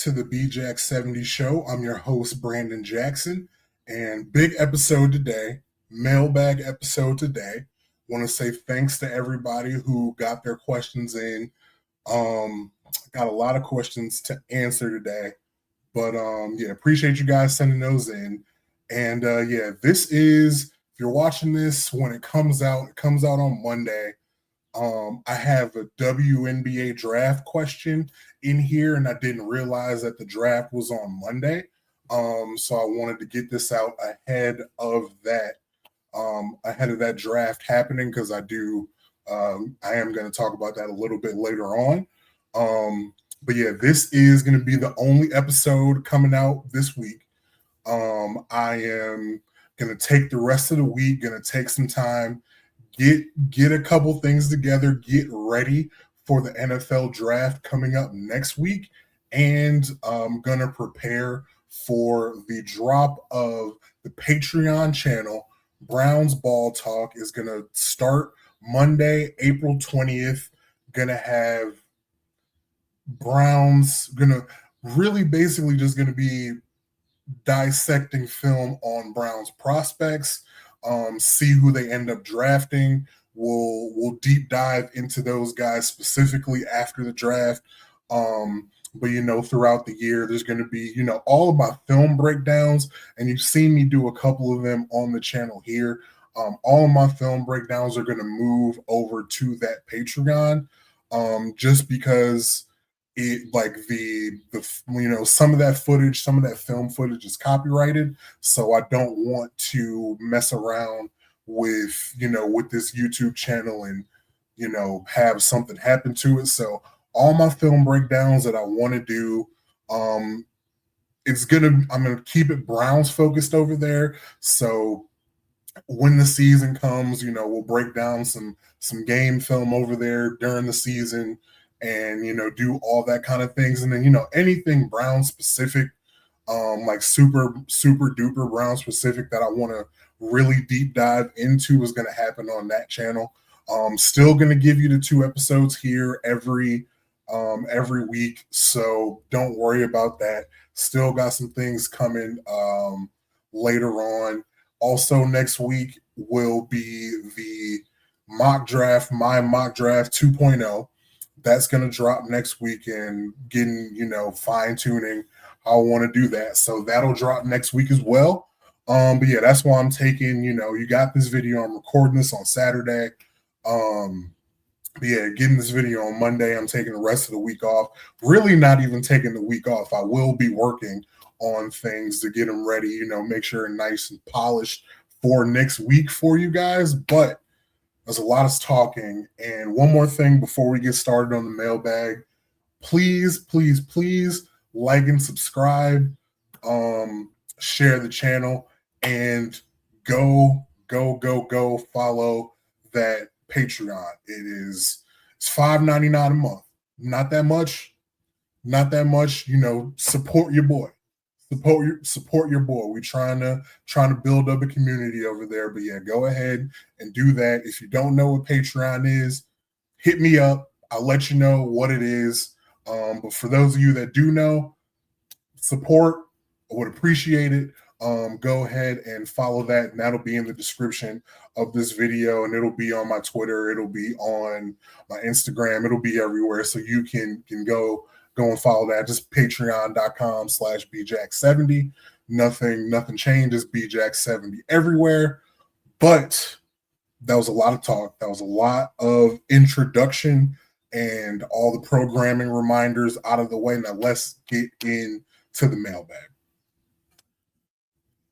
to the BJack70 show. I'm your host, Brandon Jackson, and big episode today, mailbag episode today. Want to say thanks to everybody who got their questions in. Got a lot of questions to answer today, but appreciate you guys sending those in. And this is, if you're watching this when it comes out on Monday. I have a WNBA draft question in here, and I didn't realize that the draft was on Monday. So I wanted to get this out ahead of that draft happening, because I am going to talk about that a little bit later on. This is going to be the only episode coming out this week. I am going to take the rest of the week, going to take some time, get a couple things together, get ready for the NFL draft coming up next week, and I'm going to prepare for the drop of the Patreon channel. Browns Ball Talk is going to start Monday, April 20th. Going to have Browns, going to really basically just going to be dissecting film on Browns prospects, see who they end up drafting. We'll deep dive into those guys specifically after the draft. But throughout the year, there's going to be, all of my film breakdowns, and you've seen me do a couple of them on the channel here. All of my film breakdowns are going to move over to that Patreon, just because some of that footage, some of that film footage is copyrighted, so I don't want to mess around with this YouTube channel and have something happen to it. So all my film breakdowns that I want to do, I'm gonna keep it Browns focused over there. So when the season comes, we'll break down some game film over there during the season, and do all that kind of things. And then anything Brown specific, like super duper Brown specific that I want to really deep dive into, is going to happen on that channel. Still going to give you the 2 episodes here every week, so don't worry about that. Still got some things coming later on. Also next week will be the mock draft, my mock draft 2.0. That's going to drop next week, and getting, fine tuning how I want to do that. So that'll drop next week as well. That's why I'm taking, you got this video, I'm recording this on Saturday. Getting this video on Monday. I'm taking the rest of the week off. Really not even taking the week off. I will be working on things to get them ready, make sure they're nice and polished for next week for you guys. But there's a lot of talking. And one more thing before we get started on the mailbag, please like and subscribe, share the channel, and go follow that Patreon. It's $5.99 a month. Not that much. Support your boy. Support your boy. We're trying to build up a community over there. But go ahead and do that. If you don't know what Patreon is, hit me up. I'll let you know what it is. But for those of you that do know, support, I would appreciate it. Go ahead and follow that, and that'll be in the description of this video, and it'll be on my Twitter, it'll be on my Instagram, it'll be everywhere, so you can go and follow that. Just patreon.com/bjack70. Nothing changes. bjack70 everywhere. But that was a lot of talk. That was a lot of introduction and all the programming reminders out of the way. Now let's get into the mailbag.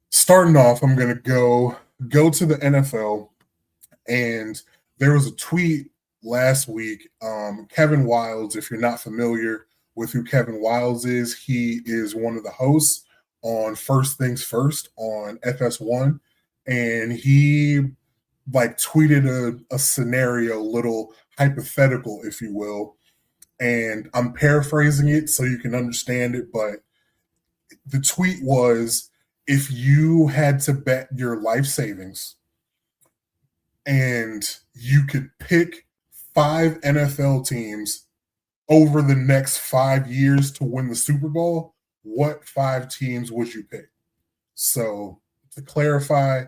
Starting off, I'm going to go to the NFL, and there was a tweet last week. Kevin Wildes, if you're not familiar with who Kevin Wildes is, he is one of the hosts on First Things First on FS1, and he tweeted a scenario, little hypothetical, if you will, and I'm paraphrasing it so you can understand it, but the tweet was, if you had to bet your life savings and you could pick 5 NFL teams over the next 5 years to win the Super Bowl, what 5 teams would you pick? So to clarify,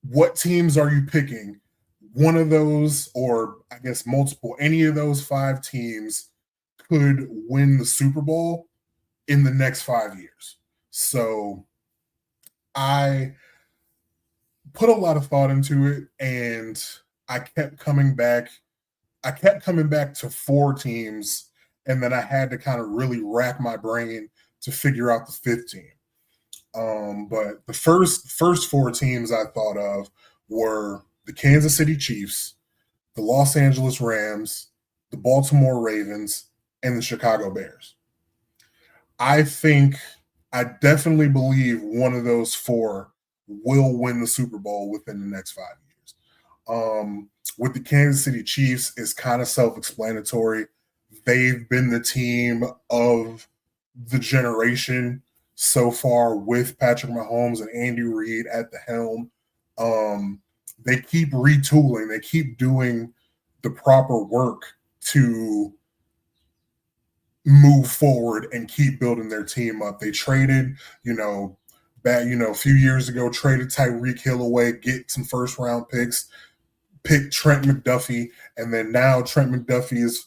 what teams are you picking? One of those, or I guess multiple, any of those 5 teams could win the Super Bowl in the next 5 years. So I put a lot of thought into it, and I kept coming back. I kept coming back to 4 teams, and then I had to kind of really rack my brain to figure out the 5th team. But the first 4 teams I thought of were the Kansas City Chiefs, the Los Angeles Rams, the Baltimore Ravens, and the Chicago Bears. I definitely believe one of those 4 will win the Super Bowl within the next 5 years. With the Kansas City Chiefs, it's kind of self-explanatory. They've been the team of the generation so far with Patrick Mahomes and Andy Reid at the helm. They keep retooling. They keep doing the proper work to move forward and keep building their team up. They traded, a few years ago, traded Tyreek Hill away, get some first round picks, pick Trent McDuffie, and then now Trent McDuffie is,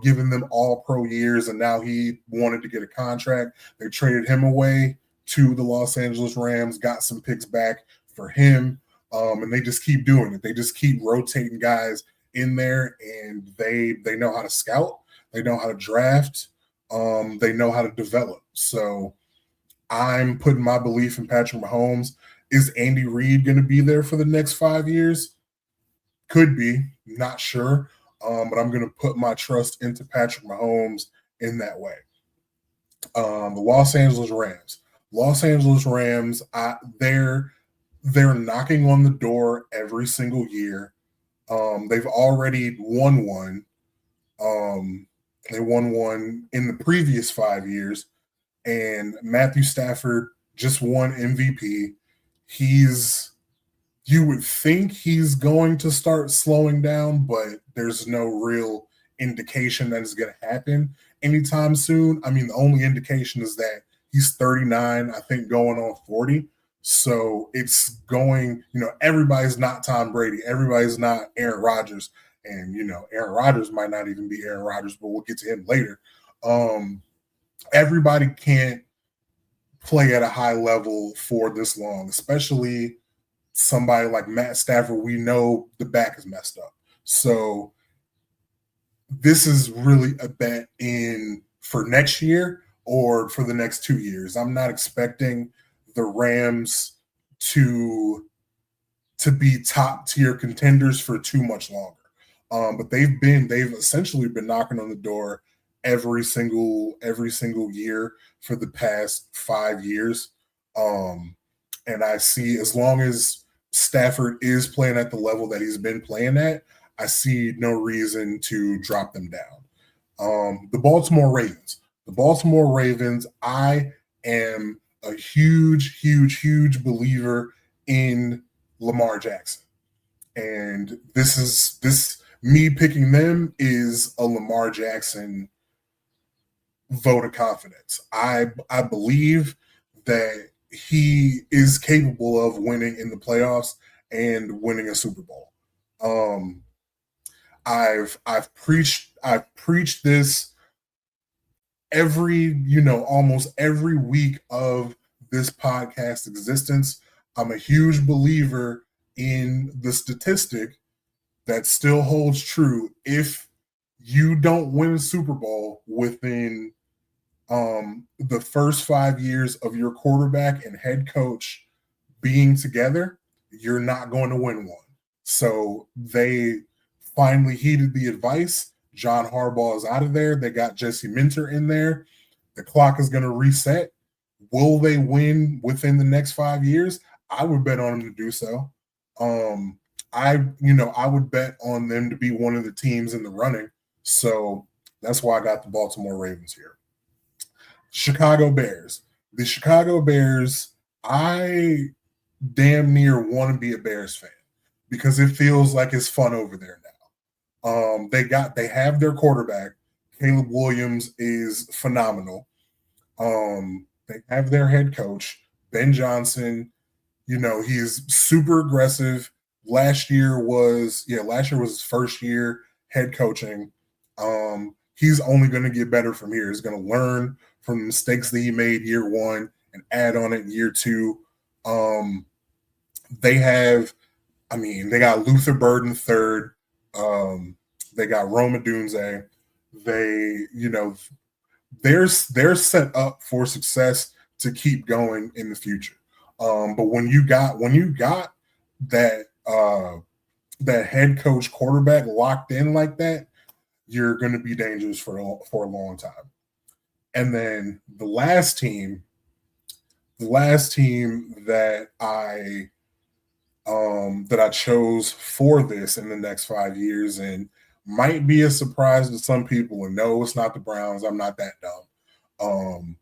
giving them all pro years, and now he wanted to get a contract. They traded him away to the Los Angeles Rams, got some picks back for him, and they just keep doing it. They just keep rotating guys in there, and they know how to scout. They know how to draft. They know how to develop. So I'm putting my belief in Patrick Mahomes. Is Andy Reid going to be there for the next 5 years? Could be, not sure. But I'm going to put my trust into Patrick Mahomes in that way. The Los Angeles Rams. They're knocking on the door every single year. They've already won one. They won one in the previous 5 years, and Matthew Stafford just won MVP. You would think he's going to start slowing down, but there's no real indication that it's going to happen anytime soon. I mean, the only indication is that he's 39, I think going on 40. So it's going, everybody's not Tom Brady. Everybody's not Aaron Rodgers. And, Aaron Rodgers might not even be Aaron Rodgers, but we'll get to him later. Everybody can't play at a high level for this long, especially somebody like Matt Stafford. We know the back is messed up. So this is really a bet in for next year or for the next 2 years. I'm not expecting the Rams to be top tier contenders for too much longer. But they've essentially been knocking on the door every single year for the past 5 years. And I see, as long as Stafford is playing at the level that he's been playing at, I see no reason to drop them down. The Baltimore Ravens, I am a huge believer in Lamar Jackson. And me picking them is a Lamar Jackson vote of confidence. I believe that he is capable of winning in the playoffs and winning a Super Bowl. I've preached this almost every week of this podcast existence. I'm a huge believer in the statistic that still holds true. If you don't win a Super Bowl within the first 5 years of your quarterback and head coach being together, you're not going to win one. So they finally heeded the advice. John Harbaugh is out of there. They got Jesse Minter in there. The clock is going to reset. Will they win within the next 5 years? I would bet on them to do so. I would bet on them to be one of the teams in the running. So that's why I got the Baltimore Ravens here. Chicago Bears. The Chicago Bears, I damn near want to be a Bears fan because it feels like it's fun over there They have their quarterback. Caleb Williams is phenomenal. They have their head coach, Ben Johnson. You know, he's super aggressive. Last year was his first year head coaching. He's only going to get better from here. He's going to learn from the mistakes that he made year one and add on it year two. Um, they have, they got Luther Burden third. They got Roma Dunze. They, you know, they're set up for success to keep going in the future. But when you got that that head coach quarterback locked in like that, you're going to be dangerous for a long time. And then the last team that I chose for this in the next 5 years, and might be a surprise to some people. And no, it's not the Browns. I'm not that dumb.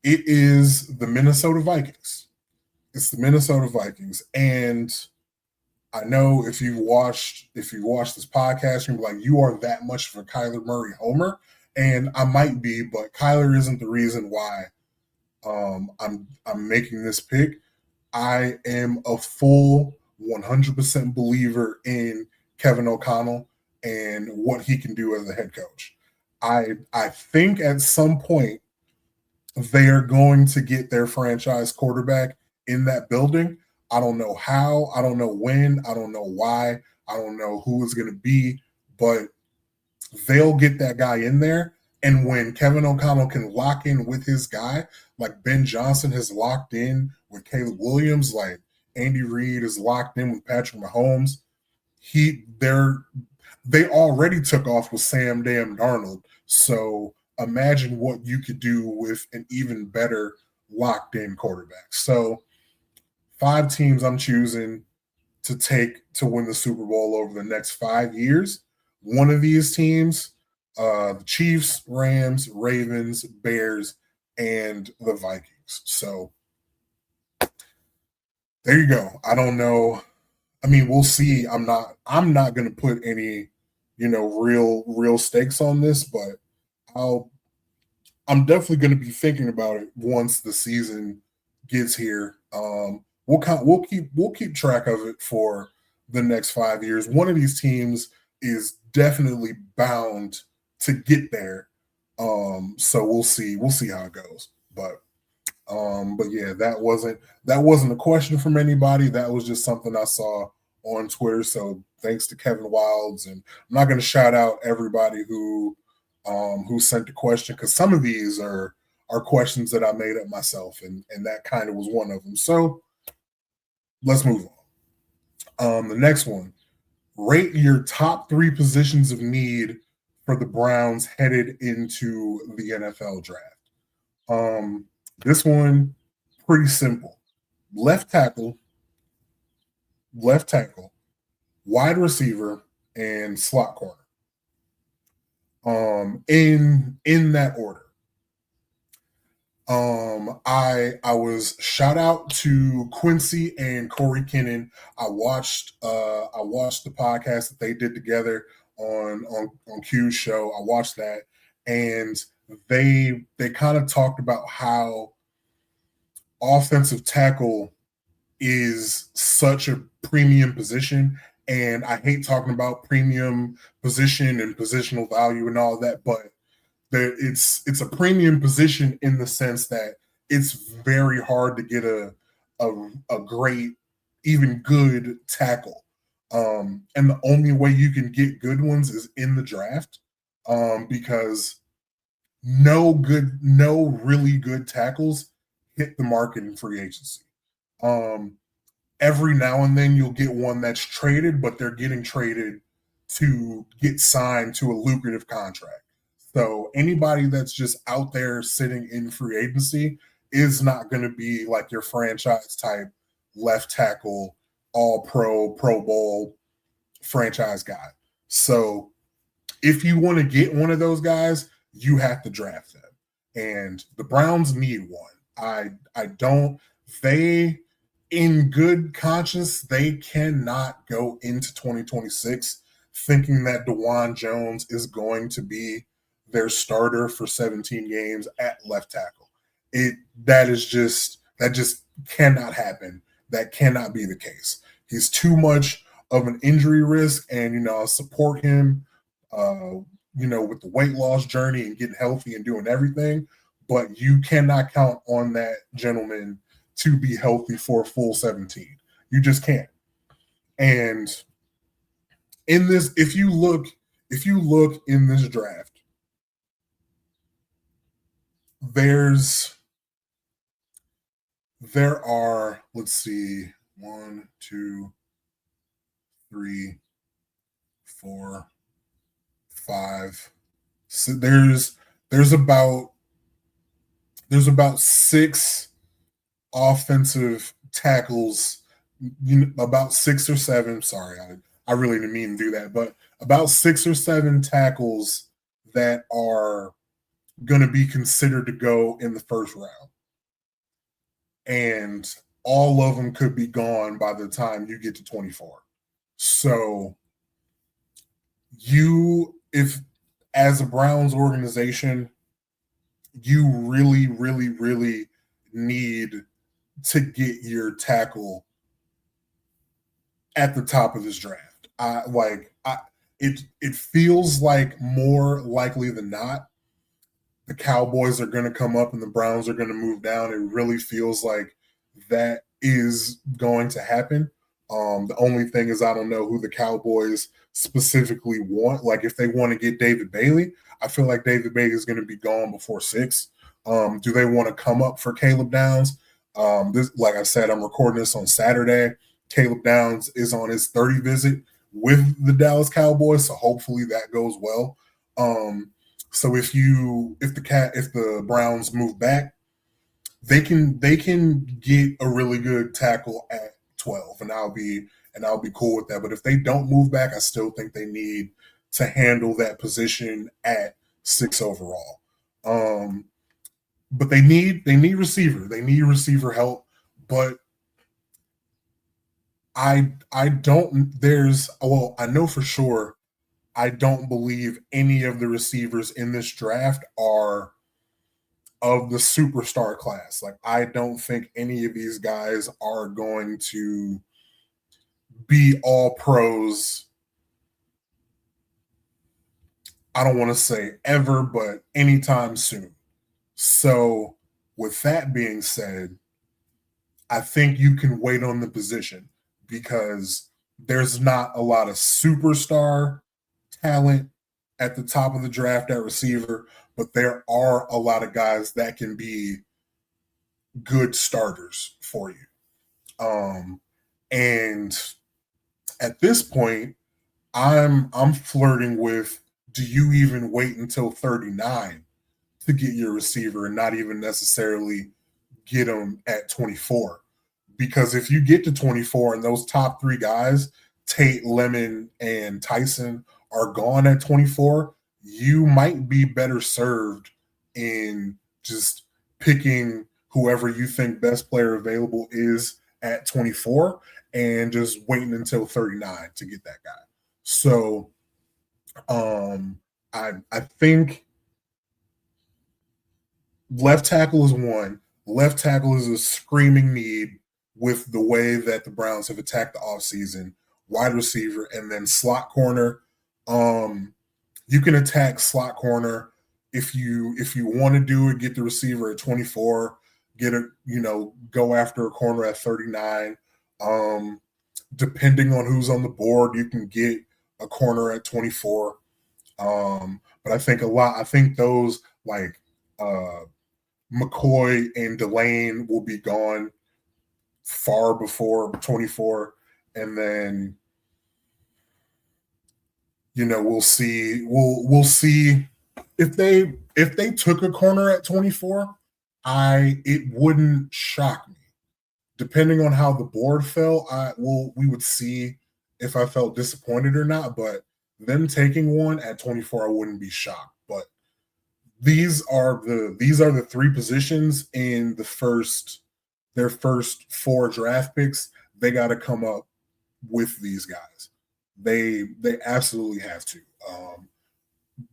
It is the Minnesota Vikings. It's the Minnesota Vikings, and I know if you watched this podcast, you're like, you are that much of a Kyler Murray homer, and I might be, but Kyler isn't the reason why I'm making this pick. I am a full 100% believer in Kevin O'Connell and what he can do as a head coach. I think at some point they are going to get their franchise quarterback in that building. I don't know how, I don't know when, I don't know why, I don't know who it's going to be, but they'll get that guy in there. And when Kevin O'Connell can lock in with his guy, like Ben Johnson has locked in with Caleb Williams, like Andy Reid is locked in with Patrick Mahomes, they already took off with Sam Damn Darnold. So imagine what you could do with an even better locked in quarterback. So 5 teams I'm choosing to take to win the Super Bowl over the next 5 years. One of these teams, the Chiefs, Rams, Ravens, Bears, and the Vikings. So there you go. I don't know. I mean, we'll see. I'm not going to put any, real stakes on this, but I'm definitely going to be thinking about it once the season gets here. We'll keep track of it for the next 5 years. One of these teams is definitely bound to get there. So we'll see how it goes. But yeah, that wasn't a question from anybody. That was just something I saw on Twitter. So thanks to Kevin Wilds, and I'm not going to shout out everybody who sent the question, because some of these are questions that I made up myself, and that kind of was one of them. So let's move on. The next one: rate your top 3 positions of need for the Browns headed into the NFL draft. This one, pretty simple: left tackle, wide receiver, and slot corner. In that order. I was shout out to Quincy and Corey Kinnan. I watched the podcast that they did together on Q's show. I watched that, and they kind of talked about how offensive tackle is such a premium position. And I hate talking about premium position and positional value and all that, but it's a premium position in the sense that it's very hard to get a great, even good tackle. And the only way you can get good ones is in the draft, because no really good tackles hit the market in free agency. Every now and then you'll get one that's traded, but they're getting traded to get signed to a lucrative contract. So anybody that's just out there sitting in free agency is not going to be like your franchise type left tackle, all pro Bowl franchise guy. So if you want to get one of those guys, you have to draft them. And the Browns need one. In good conscience, they cannot go into 2026 thinking that DeJuan Jones is going to be their starter for 17 games at left tackle. It that just cannot happen. That cannot be the case. He's too much of an injury risk, and I'll support him. With the weight loss journey and getting healthy and doing everything, but you cannot count on that gentleman to be healthy for a full 17. You just can't. And in this, if you look in this draft, there are, let's see, 1, 2, 3, 4, 5. So there's about 6 offensive tackles, about 6 or 7. Sorry, I really didn't mean to do that, but about 6 or 7 tackles that are going to be considered to go in the first round. And all of them could be gone by the time you get to 24. So if as a Browns organization, you really, really, really need to get your tackle at the top of this draft. It feels like more likely than not, the Cowboys are going to come up and the Browns are going to move down. It really feels like that is going to happen. The only thing is I don't know who the Cowboys specifically want. Like if they want to get David Bailey, I feel like David Bailey is going to be gone before 6. Do they want to come up for Caleb Downs? Like I said, I'm recording this on Saturday. Caleb Downs is on his 30 visit with the Dallas Cowboys, so hopefully that goes well. So if the Browns move back, they can get a really good tackle at 12, and I'll be cool with that. But if they don't move back, I still think they need to handle that position at 6 overall. But they need receiver. They need receiver help. But I know for sure I don't believe any of the receivers in this draft are of the superstar class. Like I don't think any of these guys are going to be all pros. I don't want to say ever, but anytime soon. So with that being said, I think you can wait on the position because there's not a lot of superstar talent at the top of the draft at receiver, but there are a lot of guys that can be good starters for you. And at this point, I'm flirting with, do you even wait until 39 to get your receiver and not even necessarily get them at 24? Because if you get to 24 and those top 3 guys, Tate, Lemon, and Tyson, are gone at 24, you might be better served in just picking whoever you think best player available is at 24 and just waiting until 39 to get that guy. So I think left tackle is one. Left tackle is a screaming need with the way that the Browns have attacked the offseason. Wide receiver, and then slot corner. You can attack slot corner if you want to do it. Get the receiver at 24. Go after a corner at 39. Depending on who's on the board, you can get a corner at 24. But I think those like McCoy and Delane will be gone far before 24, and then we'll see if they took a corner at 24. It wouldn't shock me. Depending on how the board fell, we would see if I felt disappointed or not. But them taking one at 24, I wouldn't be shocked. But these are the 3 positions in their first 4 draft picks. They got to come up with these guys. They absolutely have to.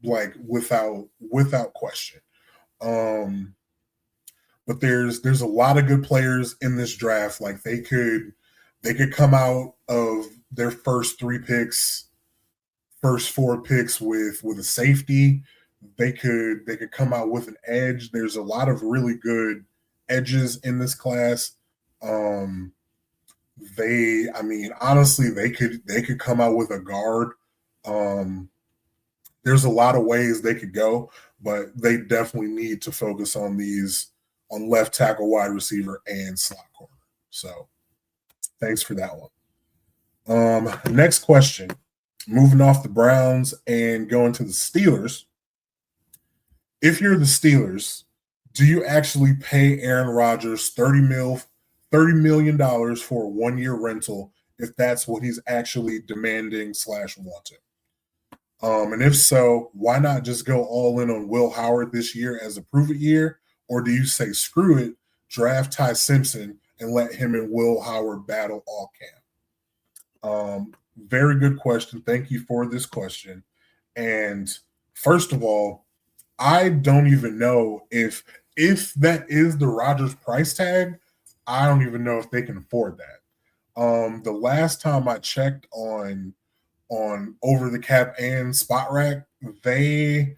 Like without question. Um, but there's a lot of good players in this draft. Like they could come out of their first three picks, first four picks with a safety. They could come out with an edge. There's a lot of really good edges in this class. Um, I mean, honestly, they could come out with a guard. Um, there's a lot of ways they could go, but they definitely need to focus on these on left tackle, wide receiver, and slot corner. So thanks for that one. Next question. Moving off the Browns and going to the Steelers. If you're the Steelers, do you actually pay Aaron Rodgers $30 million for a 1 year rental if that's what he's actually demanding slash wanting? And if so, why not just go all in on Will Howard this year as a prove it year? Or do you say screw it, draft Ty Simpson and let him and Will Howard battle all camp? Very good question. Thank you for this question. And first of all, I don't even know if that is the Rodgers price tag. I don't even know if they can afford that. The last time I checked on Over the Cap and Spot Rack, they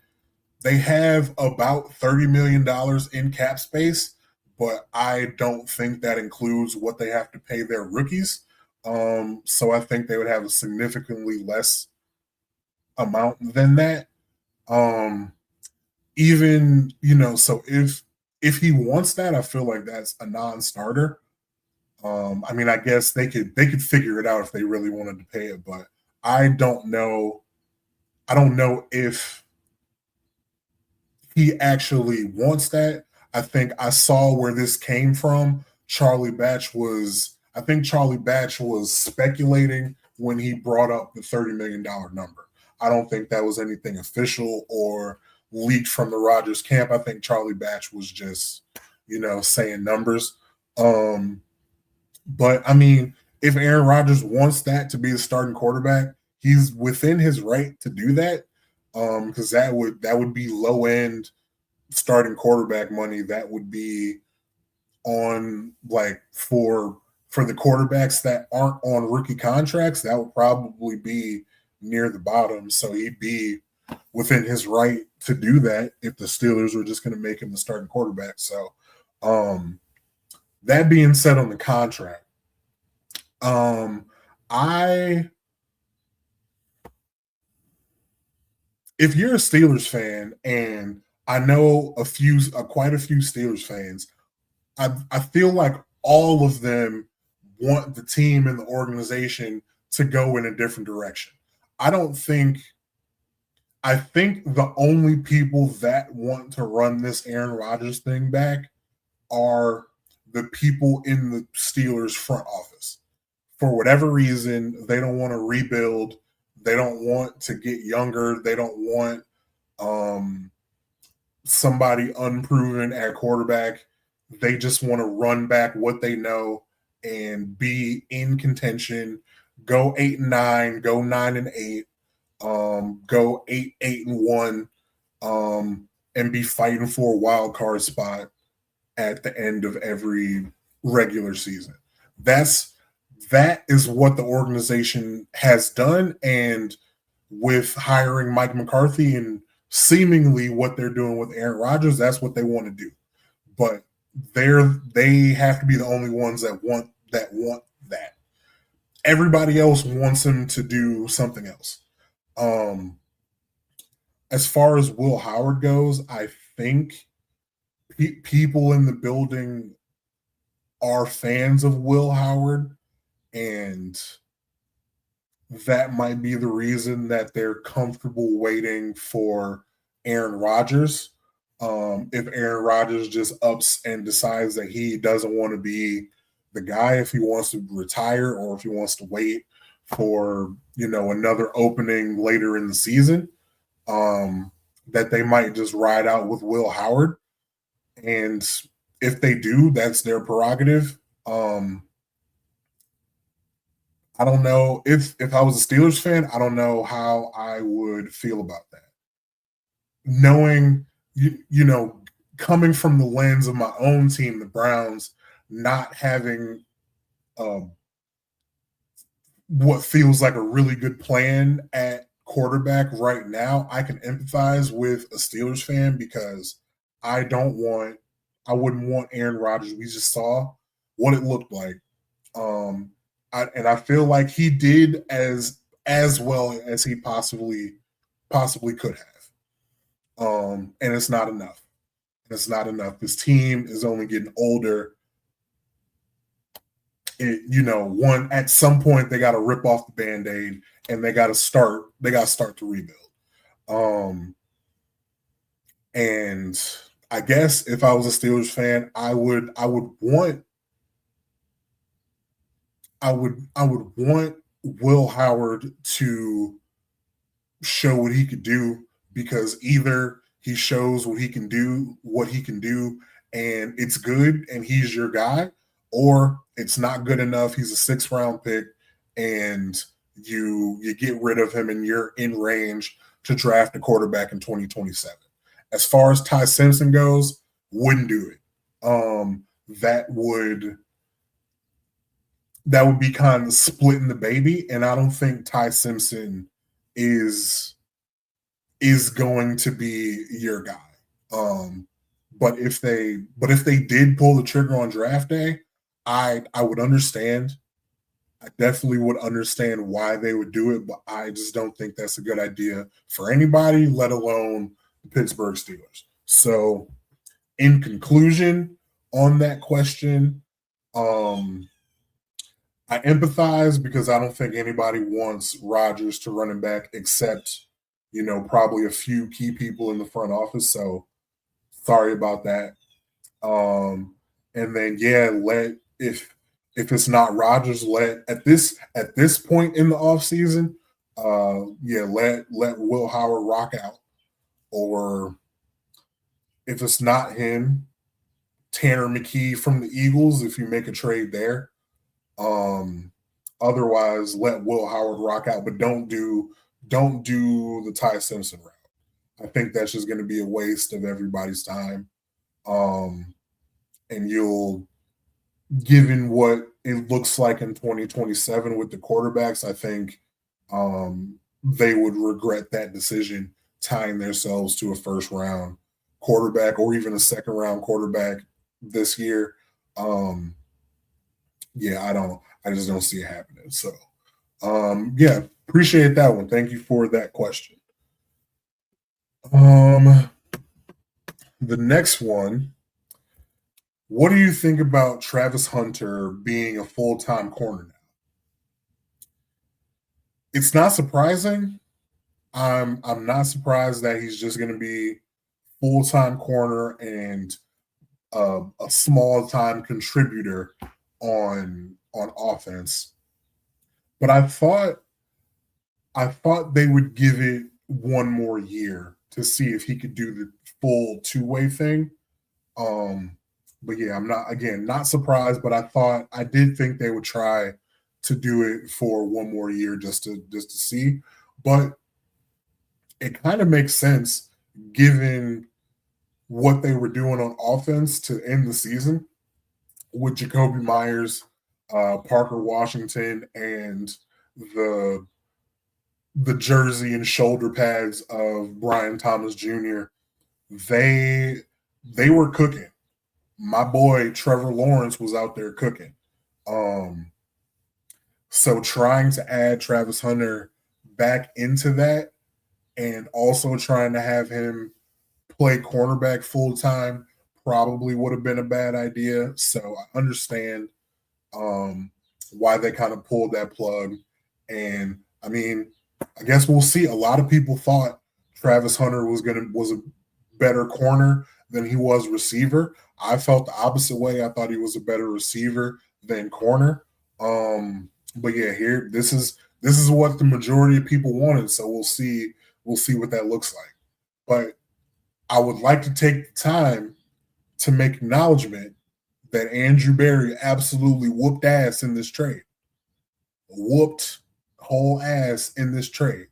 have about $30 million in cap space, but I don't think that includes what they have to pay their rookies. So I think they would have a significantly less amount than that. Um, Even so if he wants that, I feel like that's a non-starter. I mean, I guess they could figure it out if they really wanted to pay it, but I don't know. I don't know if he actually wants that. I think I saw where this came from. I think Charlie Batch was speculating when he brought up the $30 million number. I don't think that was anything official or leaked from the Rodgers camp. I think Charlie Batch was just, saying numbers. Um, but I mean, if Aaron Rodgers wants that to be the starting quarterback, he's within his right to do that. Because that would be low end starting quarterback money. That would be on like for the quarterbacks that aren't on rookie contracts. That would probably be near the bottom. So he'd be within his right to do that if the Steelers were just going to make him the starting quarterback. So that being said on the contract, I if you're a Steelers fan, and I know quite a few Steelers fans, I feel like all of them want the team and the organization to go in a different direction. I don't think I think the only people that want to run this Aaron Rodgers thing back are the people in the Steelers front office. For whatever reason, they don't want to rebuild. They don't want to get younger. They don't want um, somebody unproven at quarterback. They just want to run back what they know and be in contention. Go 8-9, go 9-8, go 8-1, and be fighting for a wild card spot at the end of every regular season. That is what the organization has done, and with hiring Mike McCarthy and seemingly what they're doing with Aaron Rodgers, that's what they want to do. But they have to be the only ones that want that. Everybody else wants him to do something else. Um, as far as Will Howard goes, I think people in the building are fans of Will Howard, and that might be the reason that they're comfortable waiting for Aaron Rodgers. If Aaron Rodgers just ups and decides that he doesn't want to be the guy, if he wants to retire or if he wants to wait for another opening later in the season, that they might just ride out with Will Howard. And if they do, that's their prerogative. I don't know if I was a Steelers fan, I don't know how I would feel about that. Knowing you know, coming from the lens of my own team, the Browns, not having um, what feels like a really good plan at quarterback right now, I can empathize with a Steelers fan because I don't want, I wouldn't want Aaron Rodgers. We just saw what it looked like. Um, and I feel like he did as well as he possibly could have. And it's not enough. It's not enough. This team is only getting older. One at some point they got to rip off the band-aid and they got to start to rebuild. And I guess if I was a Steelers fan, I would want Will Howard to show what he could do, because either he shows what he can do, and it's good and he's your guy, or it's not good enough. He's a 6th round pick and you get rid of him and you're in range to draft a quarterback in 2027. As far as Ty Simpson goes, wouldn't do it. That would be kind of splitting the baby, and I don't think Ty Simpson is going to be your guy. But if they did pull the trigger on draft day, I would understand. I definitely would understand why they would do it, but I just don't think that's a good idea for anybody, let alone the Pittsburgh Steelers. So, in conclusion, on that question, I empathize because I don't think anybody wants Rodgers to running back except, probably a few key people in the front office. So sorry about that. And then if it's not Rodgers, at this point in the offseason, let Will Howard rock out. Or if it's not him, Tanner McKee from the Eagles, if you make a trade there. Otherwise, let Will Howard rock out, but don't do the Ty Simpson route. I think that's just going to be a waste of everybody's time. And given what it looks like in 2027 with the quarterbacks, I think they would regret that decision, tying themselves to a 1st round quarterback or even a 2nd round quarterback this year. I just don't see it happening. So, appreciate that one. Thank you for that question. The next one, what do you think about Travis Hunter being a full-time corner now? It's not surprising. I'm not surprised that he's just going to be full-time corner and a small-time contributor on offense. But I thought they would give it one more year to see if he could do the full two-way thing. But yeah, I'm not surprised, but I did think they would try to do it for one more year just to see. But it kind of makes sense given what they were doing on offense to end the season with Jacoby Myers, Parker Washington, and the jersey and shoulder pads of Brian Thomas Jr. They were cooking. My boy Trevor Lawrence was out there cooking. So trying to add Travis Hunter back into that and also trying to have him play cornerback full time probably would have been a bad idea. So I understand why they kind of pulled that plug. And I mean, I guess we'll see. A lot of people thought Travis Hunter was a better corner than he was receiver. I felt the opposite way. I thought he was a better receiver than corner. But yeah, here this is what the majority of people wanted. So we'll see what that looks like. But I would like to take the time to make acknowledgement that Andrew Berry absolutely whooped ass in this trade. whooped whole ass in this trade.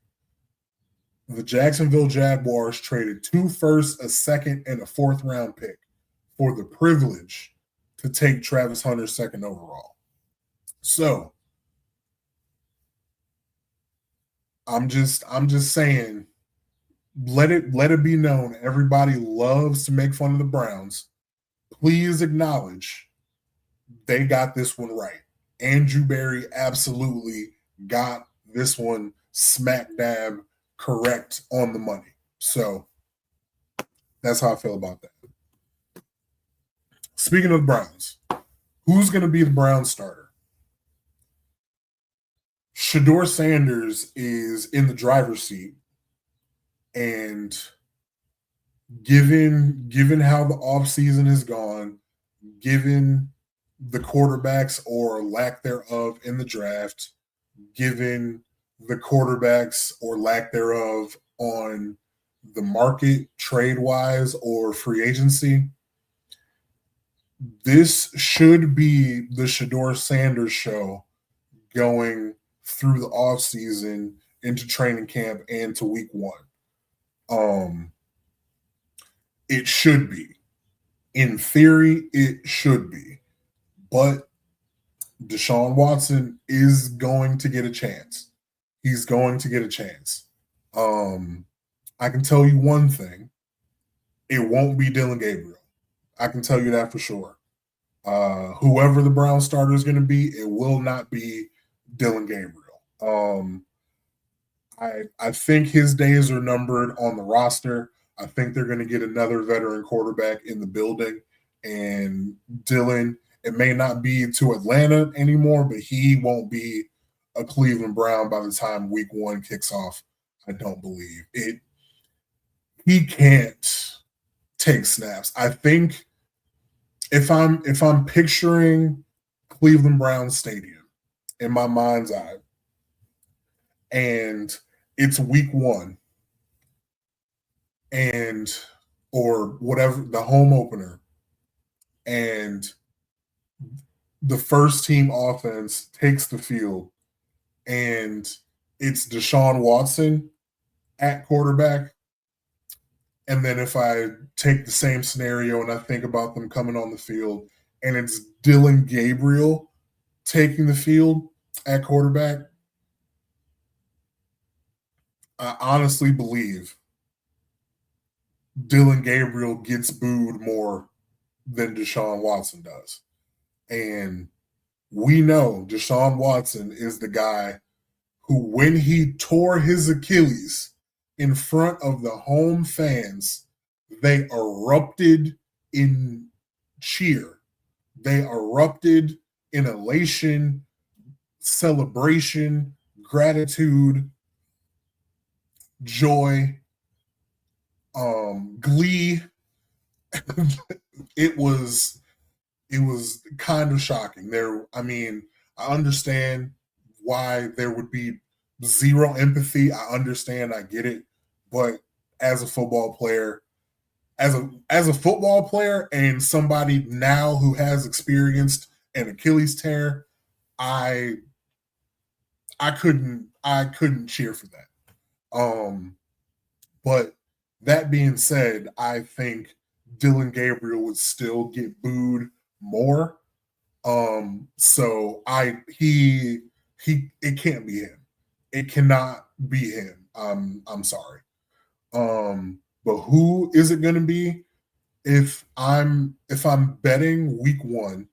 The Jacksonville Jaguars traded 2 firsts, a second, and a 4th round pick for the privilege to take Travis Hunter second overall. So I'm just saying, let it be known, everybody loves to make fun of the Browns. Please acknowledge they got this one right. Andrew Berry absolutely got this one smack dab correct on the money. So that's how I feel about that. Speaking of the Browns, who's going to be the Browns starter? Shedeur Sanders is in the driver's seat, and given how the offseason has gone, given the quarterbacks or lack thereof in the draft, given the quarterbacks or lack thereof on the market trade-wise or free agency, this should be the Shedeur Sanders show going through the offseason into training camp and to week one. It should be. In theory, it should be. But Deshaun Watson is going to get a chance. He's going to get a chance. I can tell you one thing. It won't be Dylan Gabriel. I can tell you that for sure. Whoever the Brown starter is going to be, it will not be Dylan Gabriel. I think his days are numbered on the roster. I think they're going to get another veteran quarterback in the building. And Dylan, it may not be to Atlanta anymore, but he won't be a Cleveland Brown by the time week one kicks off. I don't believe it. He can't take snaps. I think if I'm picturing Cleveland Browns Stadium in my mind's eye, and it's week one, and or whatever, the home opener, and the first team offense takes the field, and it's Deshaun Watson at quarterback. And then if I take the same scenario and I think about them coming on the field, and it's Dylan Gabriel taking the field at quarterback, I honestly believe Dylan Gabriel gets booed more than Deshaun Watson does. And we know Deshaun Watson is the guy who, when he tore his Achilles in front of the home fans, they erupted in cheer. They erupted in elation, celebration, gratitude, joy, glee. It was kind of shocking. I understand why there would be zero empathy. I understand, I get it. But as a football player, as a football player and somebody now who has experienced an Achilles tear, I couldn't cheer for that. But that being said, I think Dylan Gabriel would still get booed more. So it can't be him. It cannot be him. I'm sorry. But who is it going to be? If I'm betting week one,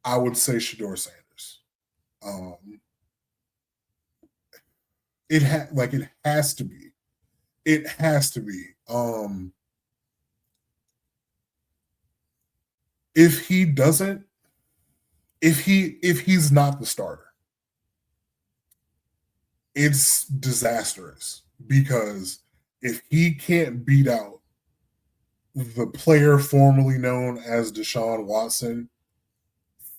I would say Shedeur Sanders. It has to be. It has to be. If he doesn't, if he's not the starter, it's disastrous, because if he can't beat out the player formerly known as Deshaun Watson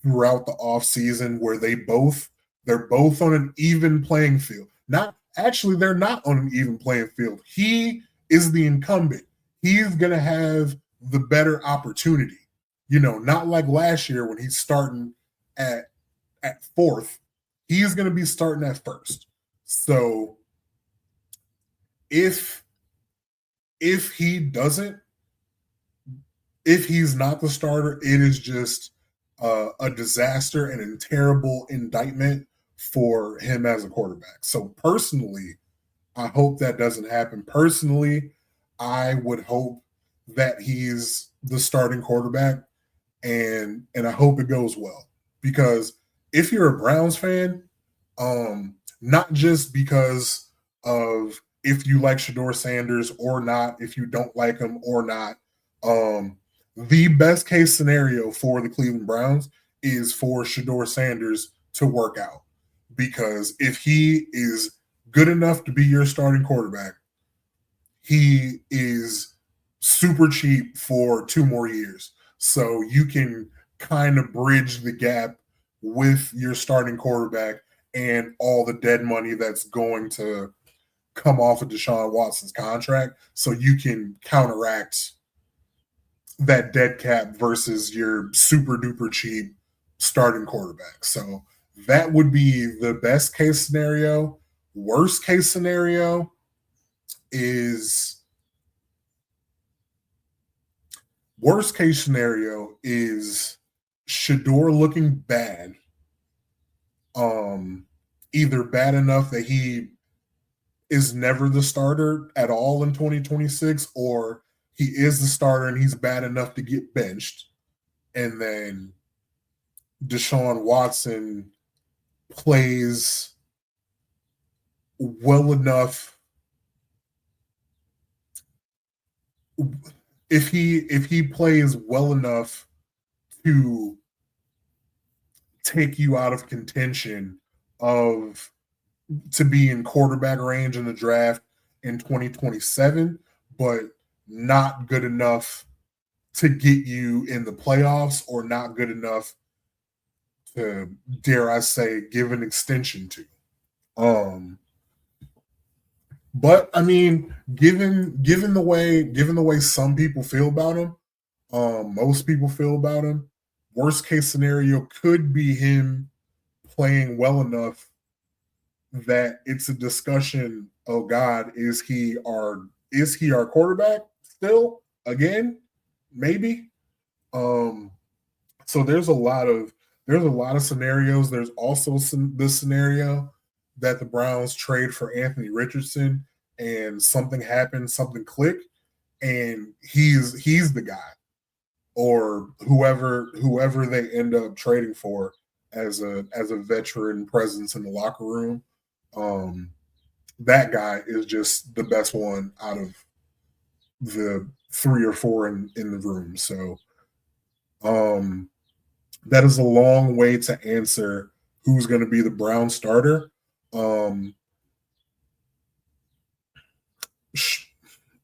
throughout the offseason, where they're both on an even playing field. They're not on an even playing field. He is the incumbent. He's going to have the better opportunity. Not like last year when he's starting at fourth he's going to be starting at first. So if he doesn't, if he's not the starter, it is just a disaster and a terrible indictment for him as a quarterback. So personally, I hope that doesn't happen. Personally, I would hope that he's the starting quarterback, and I hope it goes well. Because if you're a Browns fan, not just because of if you like Shador Sanders or not, if you don't like him or not, the best case scenario for the Cleveland Browns is for Shador Sanders to work out. Because if he is good enough to be your starting quarterback, he is super cheap for 2 more years. So you can kind of bridge the gap with your starting quarterback and all the dead money that's going to come off of Deshaun Watson's contract. So you can counteract that dead cap versus your super duper cheap starting quarterback. So that would be the best case scenario. Worst case scenario is Shador looking bad. Either bad enough that he is never the starter at all in 2026, or he is the starter and he's bad enough to get benched. And then Deshaun Watson plays well enough. If he plays well enough to take you out of contention of to be in quarterback range in the draft in 2027, but not good enough to get you in the playoffs, or not good enough to, dare I say, give an extension to. But I mean, given the way some people feel about him, most people feel about him, worst case scenario could be him playing well enough that it's a discussion. Oh God, is he our quarterback still again? Maybe. So there's a lot of scenarios. There's also this scenario that the Browns trade for Anthony Richardson and something happens, something clicked, and he's the guy, or whoever they end up trading for as a veteran presence in the locker room. That guy is just the best one out of the 3 or 4 in the room. So that is a long way to answer who's going to be the Brown starter.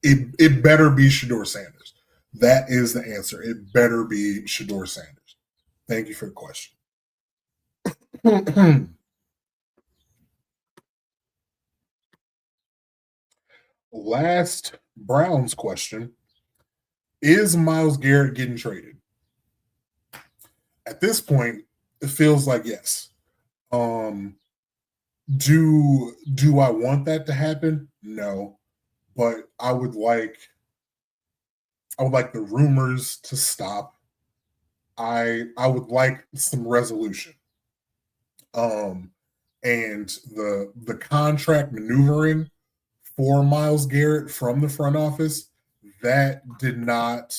It better be Shador Sanders. That is the answer. It better be Shador Sanders. Thank you for the question. Last Browns question. Is Myles Garrett getting traded? At this point, it feels like yes. Do I want that to happen? No. But I would like the rumors to stop. I would like some resolution. And the contract maneuvering for Myles Garrett from the front office, that did not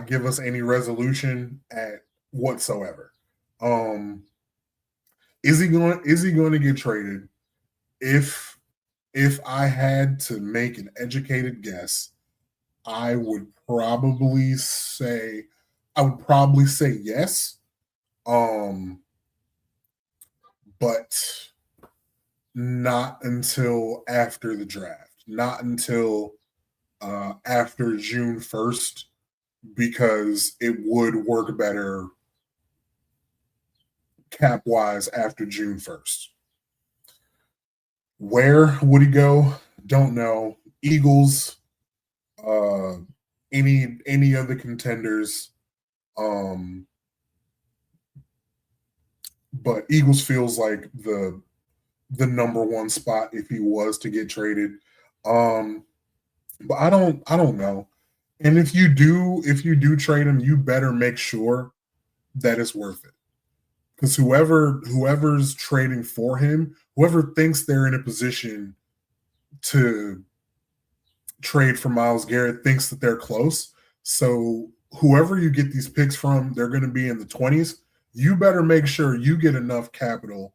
give us any resolution at whatsoever. Is he going to get traded? If I had to make an educated guess, I would probably say yes. But not until after the draft. Not until after June 1st, because it would work better cap wise after June 1st. Where would he go? Don't know. Eagles, any of the contenders. but Eagles feels like the number one spot if he was to get traded. But I don't know. And if you do trade him, you better make sure that it's worth it. Because whoever's trading for him, whoever thinks they're in a position to trade for Myles Garrett thinks that they're close. So whoever you get these picks from, they're going to be in the 20s. You better make sure you get enough capital,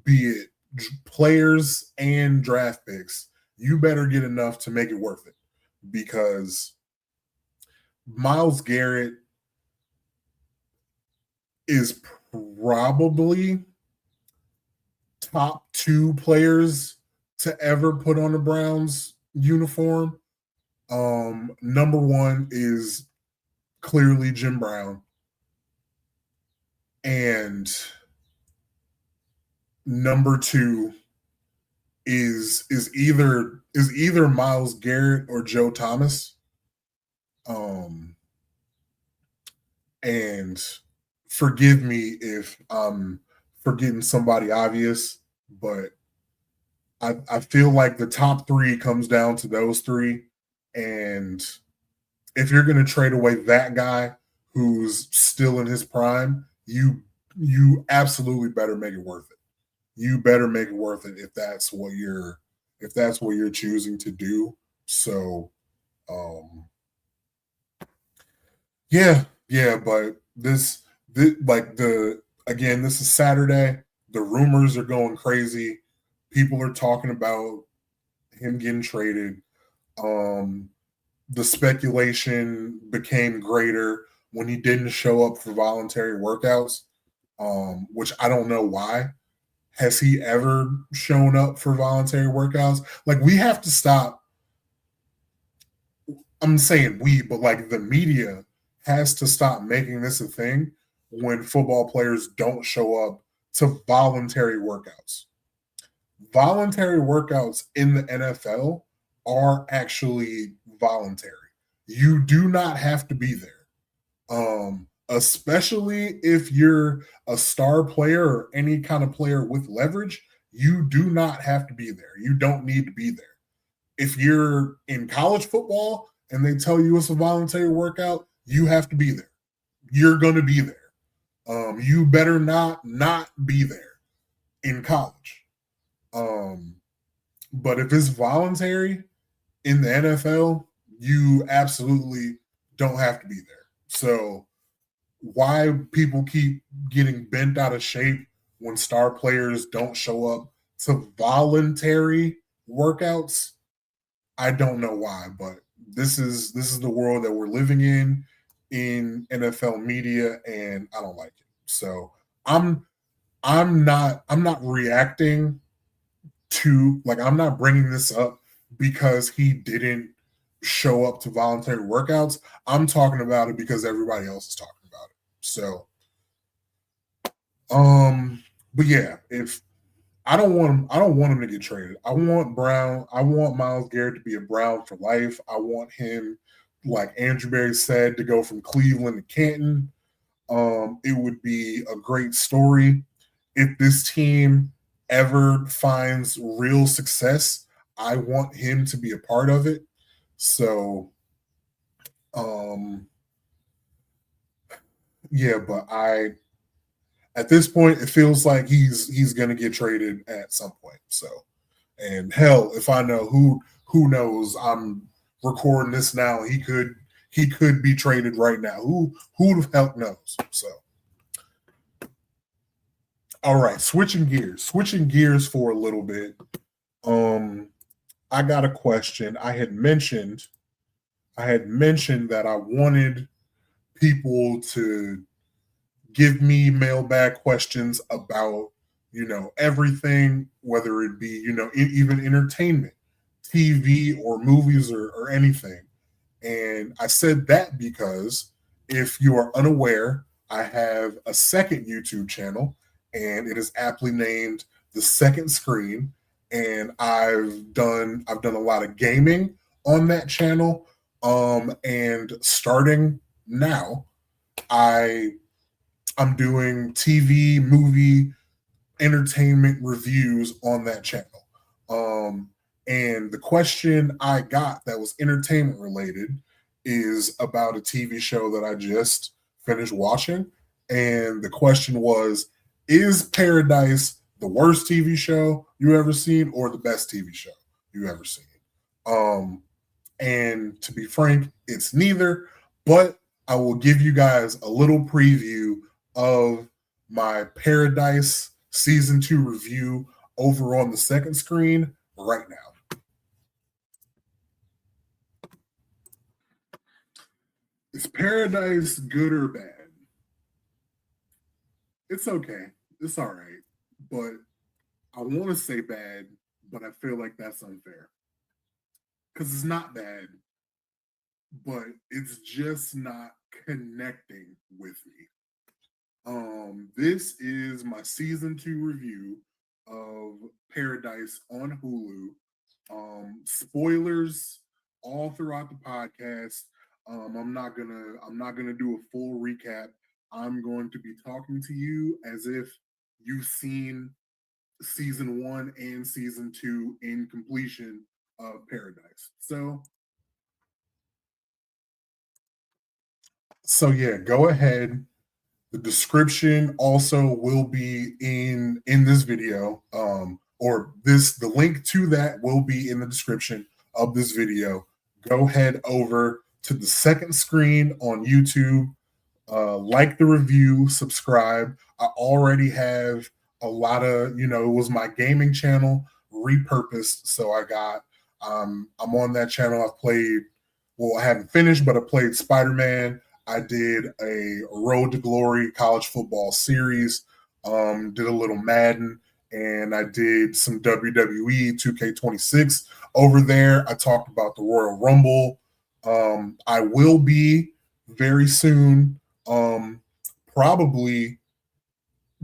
be it players and draft picks. You better get enough to make it worth it because Myles Garrett is probably top two players to ever put on the Browns uniform. Number one is clearly Jim Brown. And number two is either Myles Garrett or Joe Thomas. And forgive me if I'm forgetting somebody obvious, but I feel like the top three comes down to those three. And if you're going to trade away that guy who's still in his prime, you absolutely better make it worth it. You better make it worth it if that's what you're choosing to do. So, yeah, but this like the again, this is Saturday. The rumors are going crazy. People are talking about him getting traded. The speculation became greater when he didn't show up for voluntary workouts, which I don't know why. Has he ever shown up for voluntary workouts? Like, we have to stop. I'm saying we, but like the media has to stop making this a thing when football players don't show up to voluntary workouts. Voluntary workouts in the NFL are actually voluntary. You do not have to be there. Especially if you're a star player or any kind of player with leverage, you do not have to be there. You don't need to be there. If you're in college football and they tell you it's a voluntary workout, you have to be there. You're going to be there. You better not be there in college. But if it's voluntary in the NFL, you absolutely don't have to be there. So why people keep getting bent out of shape when star players don't show up to voluntary workouts, I don't know why, but this is the world that we're living in NFL media, and I don't like it. So I'm not reacting to, like, I'm not bringing this up because he didn't show up to voluntary workouts. I'm talking about it because everybody else is talking about it. So, but yeah, if I don't want him to get traded. I want Myles Garrett to be a Brown for life. I want him, like Andrew Berry said, to go from Cleveland to Canton. It would be a great story if this team ever finds real success. I want him to be a part of it. So, yeah, but at this point, it feels like he's going to get traded at some point. So, and hell, if I know who knows, I'm recording this now. He could be traded right now. Who the hell knows? So, all right, switching gears for a little bit. I got a question. I had mentioned that I wanted people to give me mailbag questions about, everything, whether it be, even entertainment, TV or movies or anything. And I said that because if you are unaware, I have a second YouTube channel, and it is aptly named The Second Screen. And I've done a lot of gaming on that channel. And starting now, I I'm doing TV, movie, entertainment reviews on that channel. And the question I got that was entertainment related is about a TV show that I just finished watching. And the question was, is Paradise the worst TV show you ever seen or the best TV show you ever seen? Um, and to be frank, it's neither, but I will give you guys a little preview of my Paradise season 2 review over on the second screen right now. Is Paradise good or bad? It's okay. It's all right. But I want to say bad, but I feel like that's unfair. Because it's not bad, but it's just not connecting with me. This is my season 2 review of Paradise on Hulu. Spoilers all throughout the podcast. I'm not gonna do a full recap. I'm going to be talking to you as if you've seen season 1 and season 2 in completion of Paradise. So yeah, go ahead. The description also will be in this video, or the link to that will be in the description of this video. Go head over to the second screen on YouTube, like the review, subscribe. I already have a lot of, it was my gaming channel repurposed, so I'm on that channel. I've played, well, I haven't finished, but I played Spider-Man. I did a Road to Glory college football series, did a little Madden, and I did some WWE 2K26 over there. I talked about the Royal Rumble. I will be very soon, probably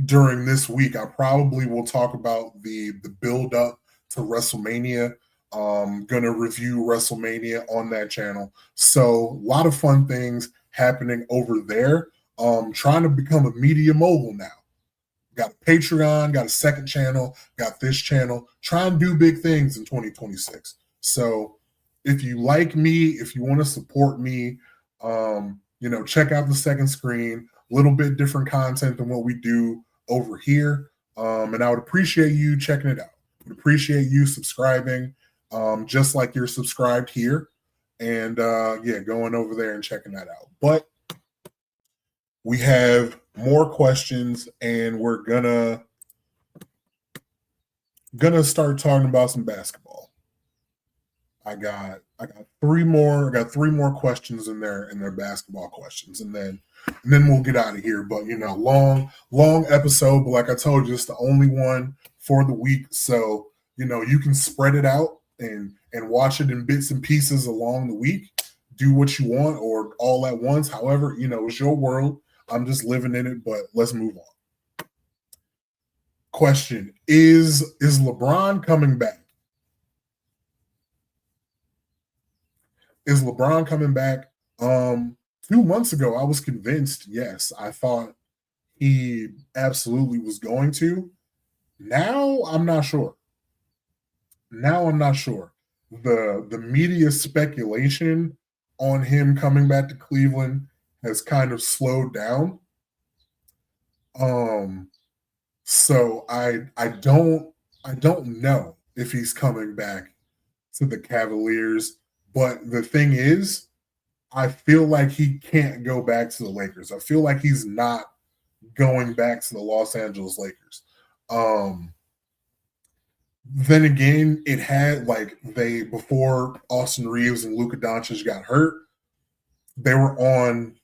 during this week, I probably will talk about the build up to WrestleMania. Gonna review WrestleMania on that channel. So a lot of fun things happening over there. Trying to become a media mogul now. Got a Patreon, got a second channel, got this channel. Try and do big things in 2026. So if you like me, if you want to support me, check out the second screen. A little bit different content than what we do over here. And I would appreciate you checking it out. Would appreciate you subscribing, just like you're subscribed here. And going over there and checking that out. But we have more questions, and we're gonna start talking about some basketball. I got three more. I got three more questions in there, and they're basketball questions, and then we'll get out of here. But long episode. But like I told you, it's the only one for the week, so you can spread it out and watch it in bits and pieces along the week. Do what you want or all at once. However, it's your world. I'm just living in it. But let's move on. Question: Is LeBron coming back? Is LeBron coming back? 2 months ago, I was convinced. Yes, I thought he absolutely was going to. Now I'm not sure. The media speculation on him coming back to Cleveland has kind of slowed down. So I don't know if he's coming back to the Cavaliers, but the thing is, I feel like he can't go back to the Lakers. I feel like he's not going back to the Los Angeles Lakers. Then again, it had before Austin Reeves and Luka Doncic got hurt, they were on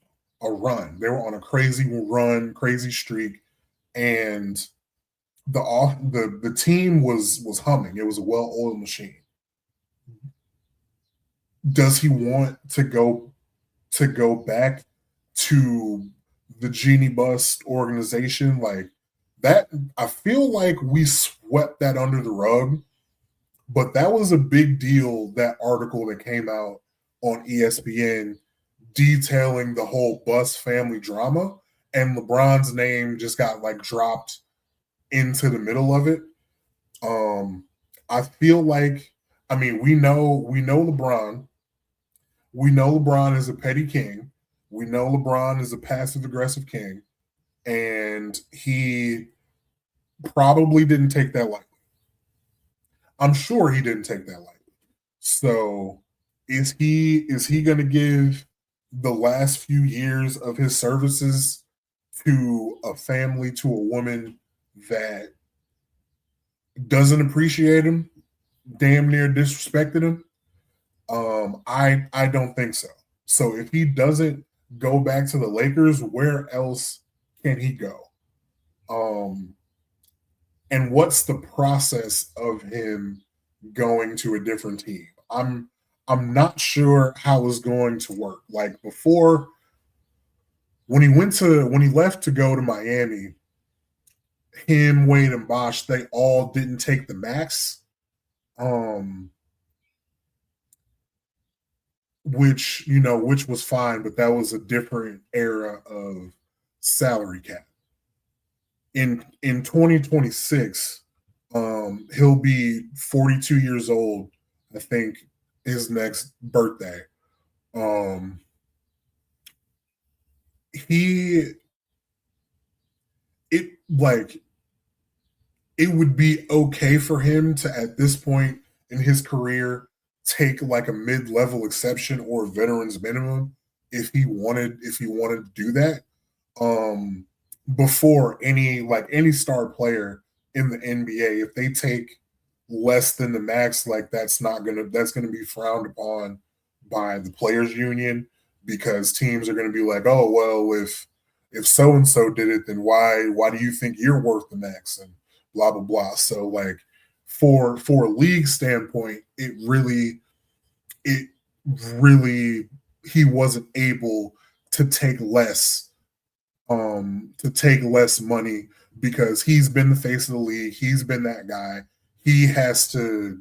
a run. They were on a crazy run, crazy streak, and the team was humming. It was a well-oiled machine. Does he want to go back to the Genie Bus organization like that? I feel like we swept that under the rug, but that was a big deal, that article that came out on ESPN detailing the whole Bus family drama. and LeBron's name just got like dropped into the middle of it. Um, I feel like, I mean, we know LeBron. We know LeBron is a petty king. We know LeBron is a passive aggressive king, and he probably didn't take that lightly. I'm sure he didn't take that lightly. So is he going to give the last few years of his services to a family, to a woman that doesn't appreciate him, damn near disrespected him? I don't think so. So if he doesn't go back to the Lakers, where else can he go? Um, and what's the process of him going to a different team? I'm not sure how it's going to work. Like before, when he left to go to Miami, him, Wade, and Bosch, they all didn't take the max. Um, which was fine, but that was a different era of salary cap. In 2026, he'll be 42 years old, I think, his next birthday. Um, he it like it would be okay for him to at this point in his career take like a mid-level exception or a veterans minimum if he wanted to do that. Um, before any star player in the NBA, if they take less than the max, like that's gonna be frowned upon by the players union, because teams are gonna be like, oh well, if so and so did it, then why do you think you're worth the max, and blah blah blah. So like for a league standpoint, it really he wasn't able to take less money, because he's been the face of the league. He's been that guy. He has to,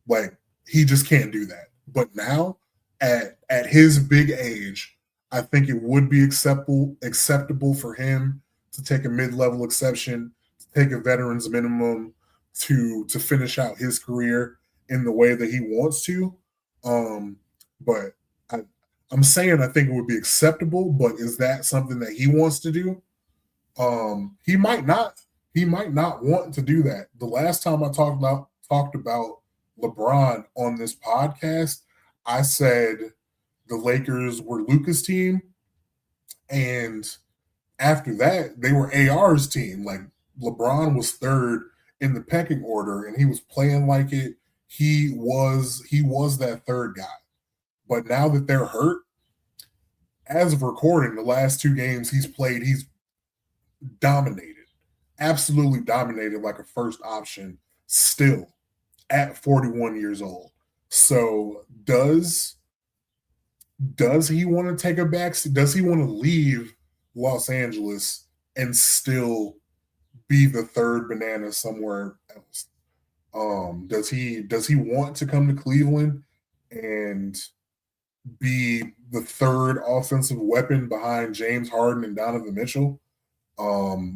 like, he just can't do that. But now, at his big age, I think it would be acceptable for him to take a mid-level exception, to take a veterans minimum, to finish out his career in the way that he wants to. Um, but I, I'm saying I think it would be acceptable, but is that something that he wants to do? He might not. He might not want to do that. The last time I talked about LeBron on this podcast, I said the Lakers were Luca's team, and after that, they were AR's team. Like LeBron was third in the pecking order, and he was playing like it. He was that third guy. But now that they're hurt, as of recording, the last two games he's played, he's dominated, absolutely dominated like a first option still at 41 years old. So does he want to take a back? Does he want to leave Los Angeles and still be the third banana somewhere else? Does he want to come to Cleveland and be the third offensive weapon behind James Harden and Donovan Mitchell?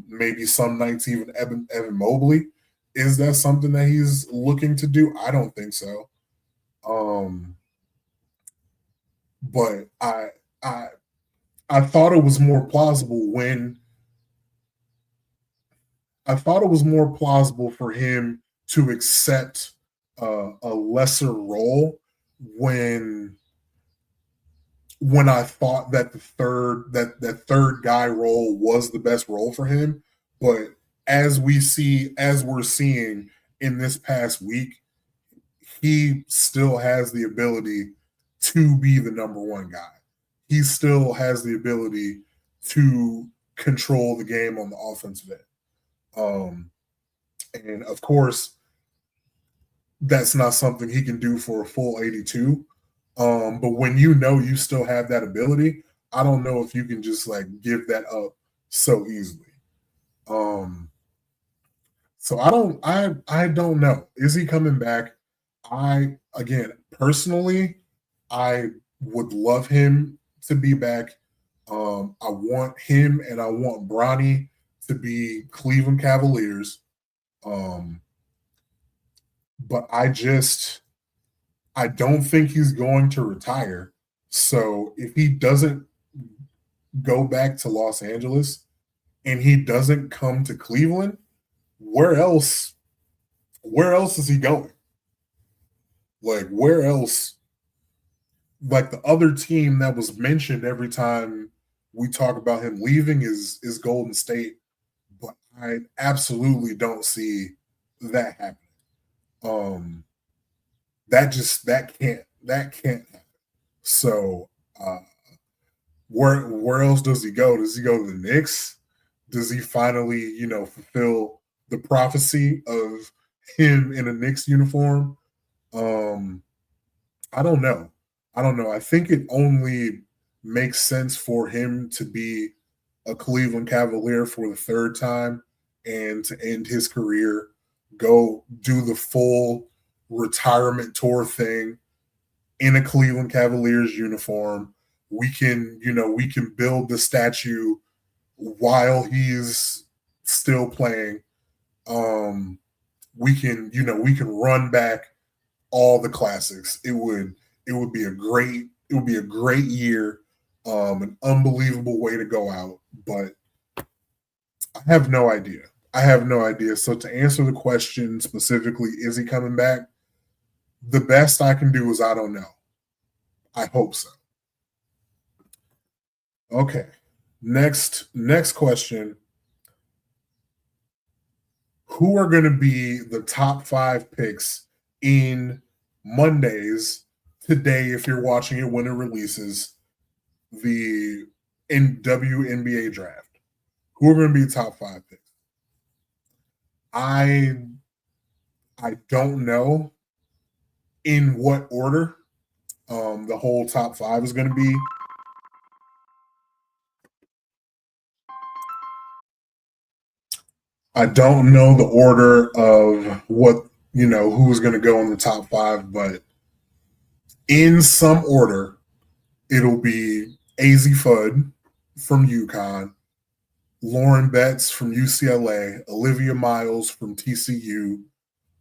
Maybe some nights even Evan Mobley. Is that something that he's looking to do? I don't think so. Um, but I I thought it was more plausible when I thought it was more plausible for him to accept a lesser role when I thought that that third guy role was the best role for him. But as we're seeing in this past week, he still has the ability to be the number one guy. He still has the ability to control the game on the offensive end. Um, and of course, that's not something he can do for a full 82. But when you know you still have that ability, I don't know if you can just like give that up so easily. Um, so I don't know. Is he coming back? I again personally, I would love him to be back. I want him and I want Bronny to be Cleveland Cavaliers. Um, but I don't think he's going to retire. So if he doesn't go back to Los Angeles and he doesn't come to Cleveland, where else where else is he going? Like where else? Like the other team that was mentioned every time we talk about him leaving is Golden State, but I absolutely don't see that happening. Um, that can't happen. So where else does he go? Does he go to the Knicks? Does he finally, fulfill the prophecy of him in a Knicks uniform? Um, I don't know. I don't know. I think it only makes sense for him to be a Cleveland Cavalier for the third time and to end his career, go do the full retirement tour thing in a Cleveland Cavaliers uniform. We can build the statue while he's still playing. Um, we can run back all the classics. It would be a great year, an unbelievable way to go out. But I have no idea. I have no idea. So to answer the question specifically, is he coming back? The best I can do is I don't know. I hope so. Okay. Next question. Who are going to be the top 5 picks in Mondays today if you're watching it when it releases the WNBA draft? Who are going to be top 5 picks? I I don't know in what order the whole top 5 is going to be. I don't know the order of who's going to go in the top 5, but in some order, it'll be AZ Fudd from UConn, Lauren Betts from UCLA, Olivia Miles from TCU,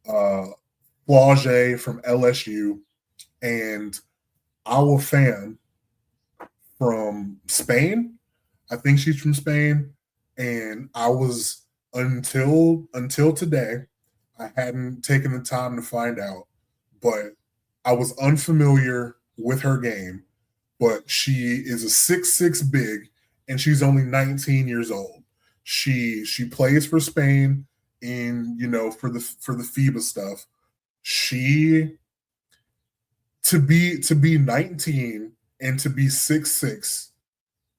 uh, Flauget from LSU, and our fan from Spain. I think she's from Spain. And I was until today, I hadn't taken the time to find out, but I was unfamiliar with her game. But she is a 6'6" big, and she's only 19 years old. She plays for Spain in for the FIBA stuff. She to be 19 and to be 6'6",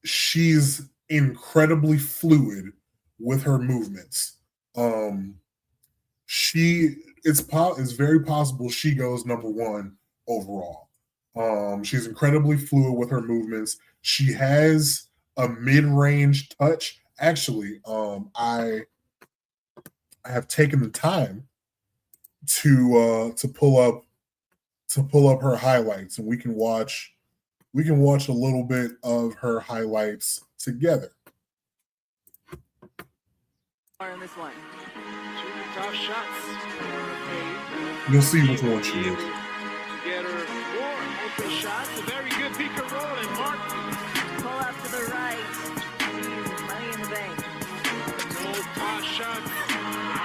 she's incredibly fluid with her movements. Um, it's very possible she goes number one overall. She's incredibly fluid with her movements. She has a mid-range touch. Actually, I have taken the time to pull up her highlights, and we can watch a little bit of her highlights together. In this one. Tough shots. You'll see which one she is. Get her more open shots. A very good pick and roll, and Mark Pull out to the right. Money in the bank. no tough shots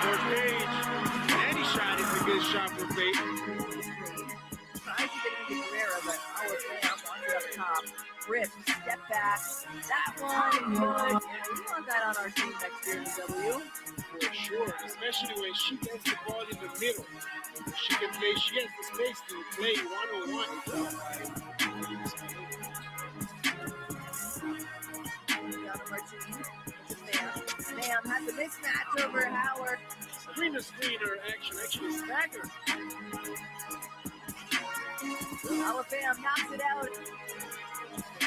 for Paige. Any shot is a good shot for Paige. Tries to get into Carrera, but our fam wants it up top. Rip, step back. That one is good. Yeah, we want that on our team next year in the W. For sure, especially when she gets the ball in the middle. She can play, she has the space to play one-on-one. Down to Martine. Nam had the mismatch over Howard. Screener action, actually stagger. Our fam knocks it out.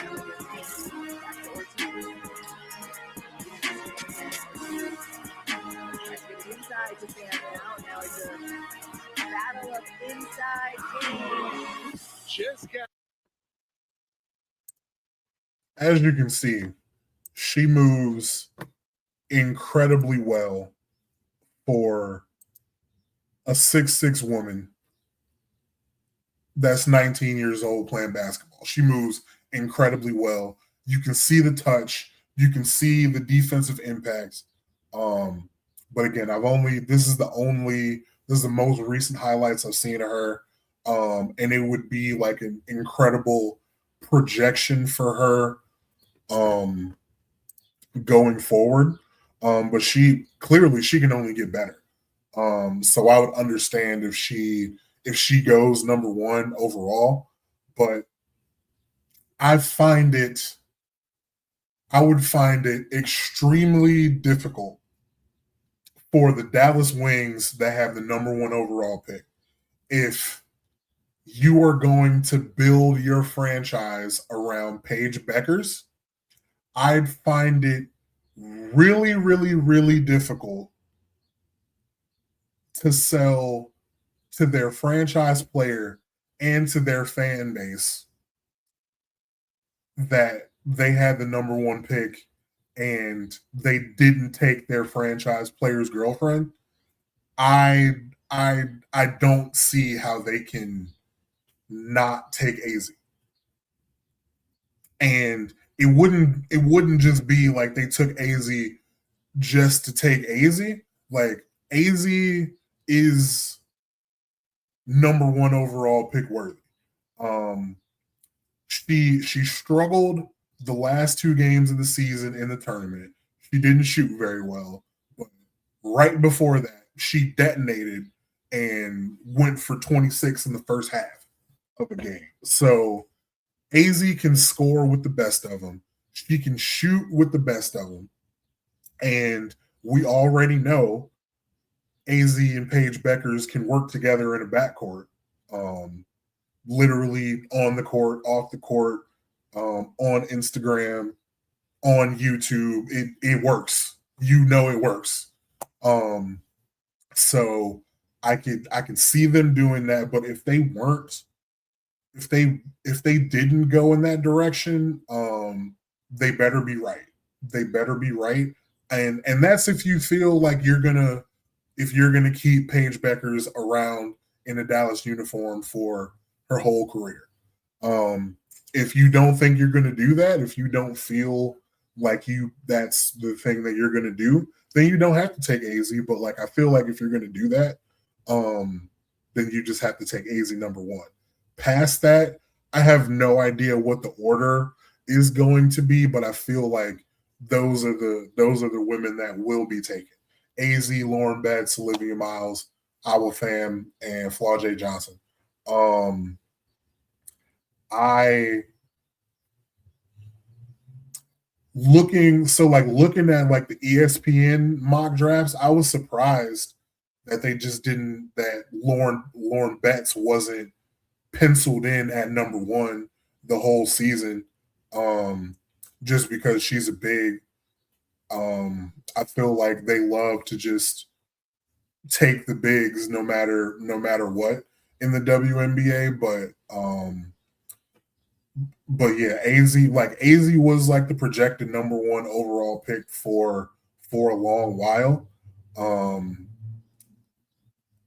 Back to Ortiz. Inside to Fan now. Now it's a battle of inside game. Just got as you can see, she moves incredibly well for a 6'6" woman that's 19 years old playing basketball. She moves incredibly well. You can see the touch, you can see the defensive impacts. But again, this is the most recent highlights I've seen of her. And it would be like an incredible projection for her going forward. But she can only get better. So I would understand if she goes number one overall, but I would find it extremely difficult for the Dallas Wings that have the number one overall pick. If you are going to build your franchise around Paige Beckers, I'd find it really, really, really difficult to sell to their franchise player and to their fan base that they had the number one pick and they didn't take their franchise player's girlfriend. I don't see how they can not take AZ. And it wouldn't just be like they took AZ just to take AZ. Like AZ is number one overall pick worthy. She struggled the last two games of the season in the tournament. She didn't shoot very well, but right before that, she detonated and went for 26 in the first half of a game. So AZ can score with the best of them. She can shoot with the best of them. And we already know AZ and Paige Beckers can work together in a backcourt. Literally on the court, off the court, on Instagram, on YouTube. It works. You know it works. So I can see them doing that, but if they weren't, if they didn't go in that direction, they better be right. They better be right. And that's if you feel like if you're gonna keep Paige Beckers around in a Dallas uniform for her whole career. If you don't think you're going to do that, if you don't feel like that's the thing that you're going to do, then you don't have to take AZ. But like I feel like if you're going to do that, then you just have to take AZ number one. Past that, I have no idea what the order is going to be, but I feel like those are the women that will be taken. AZ, Lauren Betts, Olivia Miles, Awa Pham, and Flau'jae Johnson. Looking at like the ESPN mock drafts, I was surprised that they just didn't that Lauren Betts wasn't penciled in at number one the whole season. Just because she's a big I feel like they love to just take the bigs no matter what in the WNBA, but yeah, AZ was like the projected number one overall pick for a long while.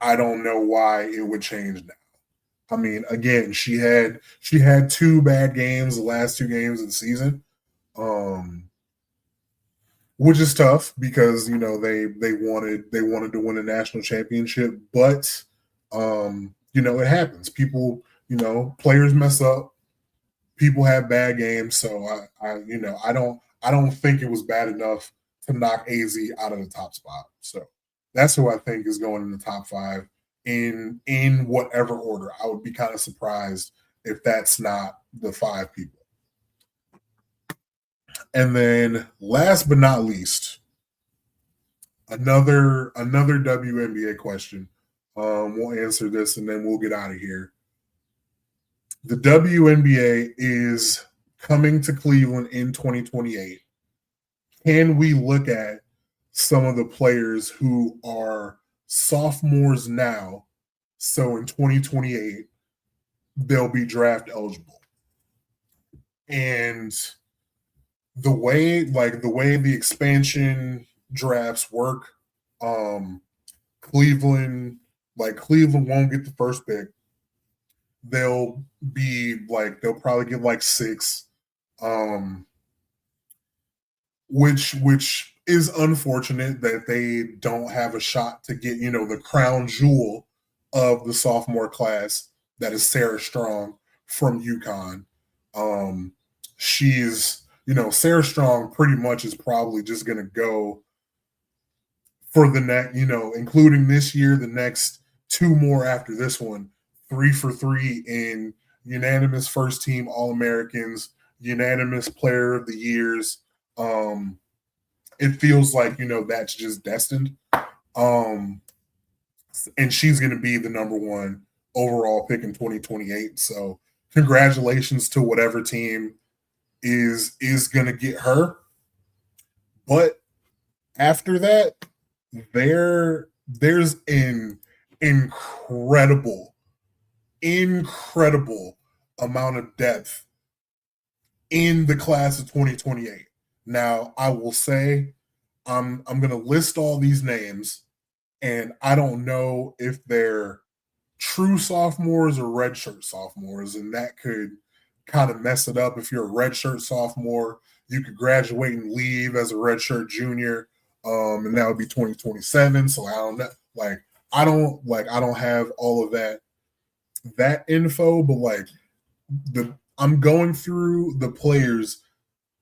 I don't know why it would change now. I mean, again, she had two bad games the last two games of the season, which is tough because they wanted to win a national championship, but it happens. People, players mess up. People have bad games, so I don't think it was bad enough to knock AZ out of the top spot. So that's who I think is going in the top five in whatever order. I would be kind of surprised if that's not the five people. And then last but not least, another WNBA question. We'll answer this and then we'll get out of here. The WNBA is coming to Cleveland in 2028. Can we look at some of the players who are sophomores now, so in 2028 they'll be draft eligible? And the way the expansion drafts work, um, Cleveland won't get the first pick. They'll probably get like six, um, which is unfortunate that they don't have a shot to get the crown jewel of the sophomore class, that is Sarah Strong from UConn. Um, she's Sarah Strong pretty much is probably just going to go for the next, including this year, the next two more after this one, 3 for 3 in unanimous first team All Americans, unanimous player of the years. It feels like, that's just destined. And she's going to be the number one overall pick in 2028. So congratulations to whatever team is going to get her. But after that, there's an incredible amount of depth in the class of 2028. Now, I will say I'm going to list all these names, and I don't know if they're true sophomores or redshirt sophomores, and that could kind of mess it up. If you're a redshirt sophomore, you could graduate and leave as a redshirt junior, and that would be 2027. So I don't know, I don't have all of that info, but I'm going through the players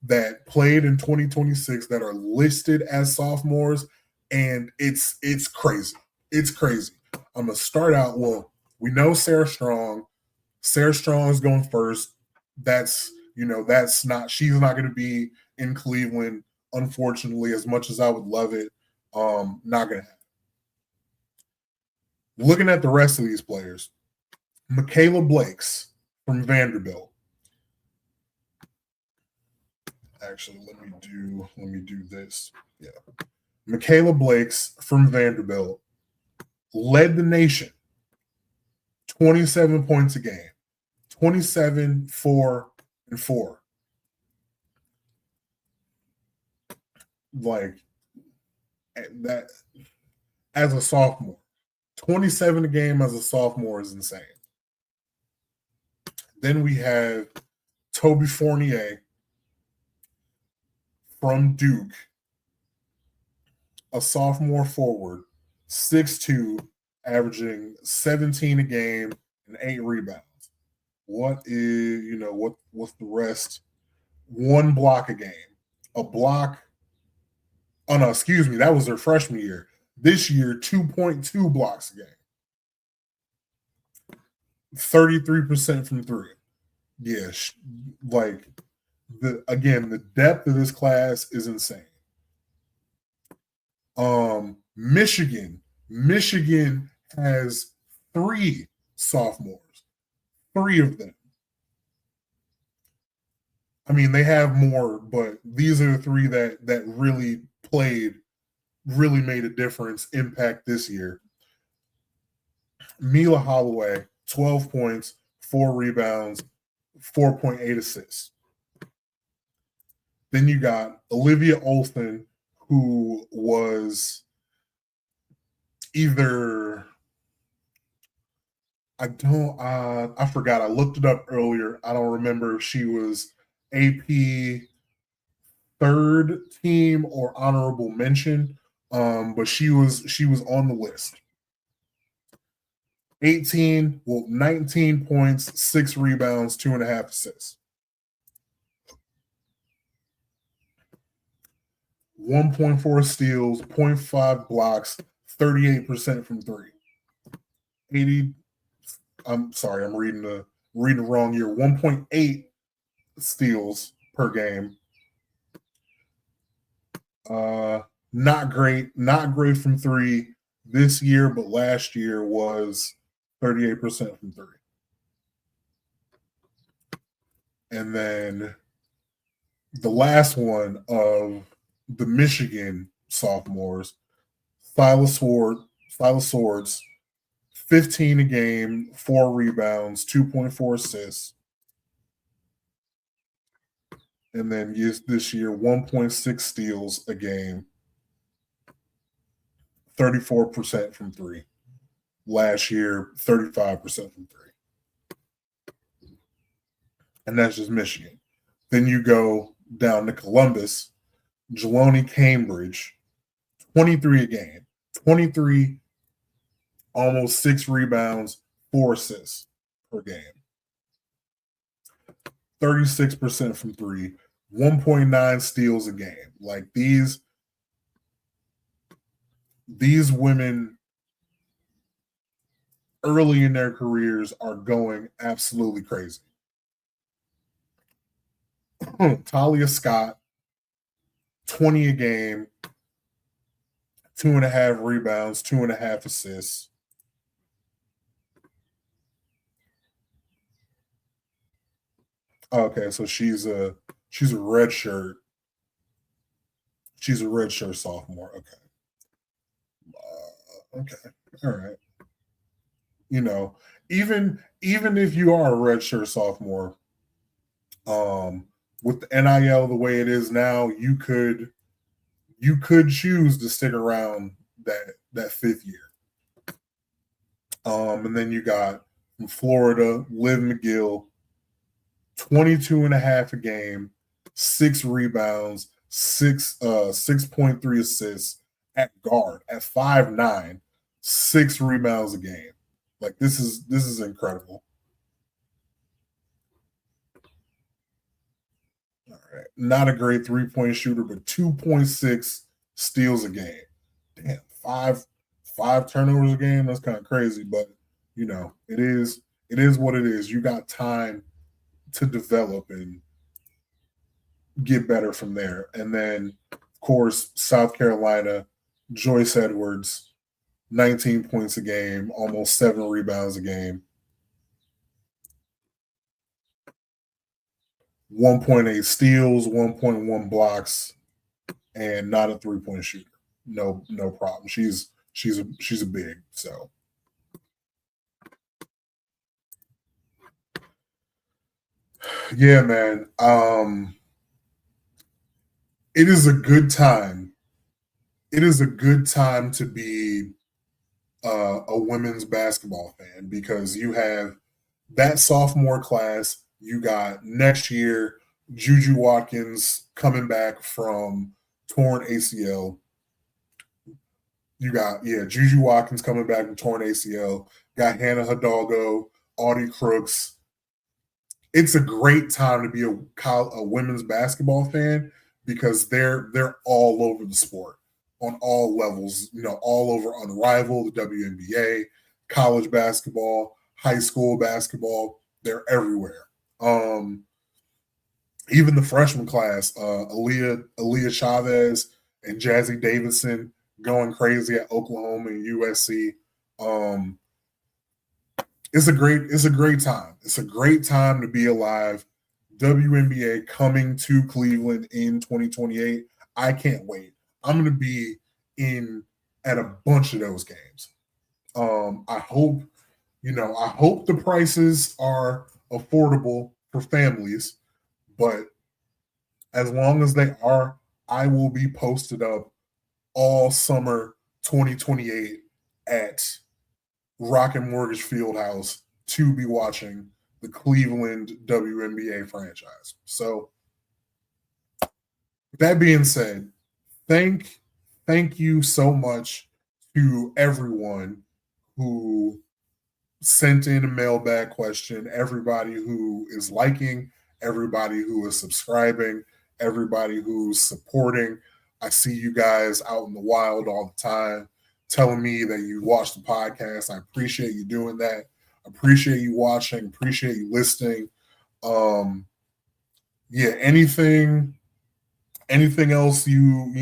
that played in 2026 that are listed as sophomores, and it's crazy. It's crazy. I'm gonna start out. Well, we know Sarah Strong. Sarah Strong is going first. She's not going to be in Cleveland, unfortunately, as much as I would love it. Not going to happen. Looking at the rest of these players, Michaela Blakes from Vanderbilt. Actually, let me do this. Yeah. Michaela Blakes from Vanderbilt led the nation, 27 points a game, 27, 4, and 4. Like that as a sophomore. 27 a game as a sophomore is insane. Then we have Toby Fournier from Duke, a sophomore forward, 6'2", averaging 17 a game and 8 rebounds. What's the rest? 1 block a game. A block. Oh, no, excuse me. That was their freshman year. This year, 2.2 blocks a game. 33% from 3. Yeah, the depth of this class is insane. Michigan has 3 sophomores, 3 of them. I mean, they have more, but these are the 3 that really made a difference, impact this year. Mila Holloway, 12 points, 4 rebounds, 4.8 assists. Then you got Olivia Olsen, who was either I forgot. I looked it up earlier. I don't remember if she was AP third team or honorable mention, but she was on the list. 19 points, 6 rebounds, 2.5 assists. 1.4 steals, 0.5 blocks, 38% from 3. 80. I'm sorry, I'm reading the wrong year. 1.8 steals per game. Not great from 3 this year, but last year was 38% from 3. And then the last one of the Michigan sophomores, Silas Swords, 15 a game, 4 rebounds, 2.4 assists. And then this year, 1.6 steals a game, 34% from three. Last year, 35% from three. And that's just Michigan. Then you go down to Columbus, Jeloni Cambridge, 23 a game, 23, almost 6 rebounds, 4 assists per game. 36% from three, 1.9 steals a game. Like these women early in their careers are going absolutely crazy. Talia Scott, 20 a game, 2.5 rebounds, 2.5 assists. Okay, so she's a red shirt. She's a red shirt sophomore. Okay. Okay. All right. You know, even if you are a red shirt sophomore, with the NIL the way it is now, you could choose to stick around that 5th year. And then you got from Florida, Liv McGill, 22 and a half a game, 6 rebounds, 6.3 assists at guard at 5'9", 6 rebounds a game. Like this is incredible. All right. Not a great 3-point shooter, but 2.6 steals a game. Damn, five turnovers a game. That's kind of crazy, but you know, it is what it is. You got time to develop and get better from there. And then, of course, South Carolina, Joyce Edwards, 19 points a game, almost 7 rebounds a game, 1.8 steals, 1.1 blocks, and not a 3-point shooter. No problem. She's a big, so. Yeah, man. It is a good time. It is a good time to be a women's basketball fan because you have that sophomore class. You got next year Juju Watkins coming back from torn ACL. You got Juju Watkins coming back from torn ACL. Got Hannah Hidalgo, Audie Crooks. It's a great time to be a women's basketball fan because they're all over the sport on all levels, you know, all over Unrivaled, the WNBA, college basketball, high school basketball, they're everywhere. Even the freshman class, Aaliyah Chavez and Jazzy Davidson going crazy at Oklahoma and USC. It's a great time. It's a great time to be alive. WNBA coming to Cleveland in 2028. I can't wait. I'm going to be at a bunch of those games. I hope the prices are affordable for families, but as long as they are, I will be posted up all summer 2028 at Rocket Mortgage Fieldhouse to be watching the Cleveland WNBA franchise. So that being said, thank you so much to everyone who sent in a mailbag question, everybody who is liking, everybody who is subscribing, everybody who's supporting. I see you guys out in the wild all the time telling me that you watch the podcast. I appreciate you doing that. Appreciate you watching, appreciate you listening. Anything else you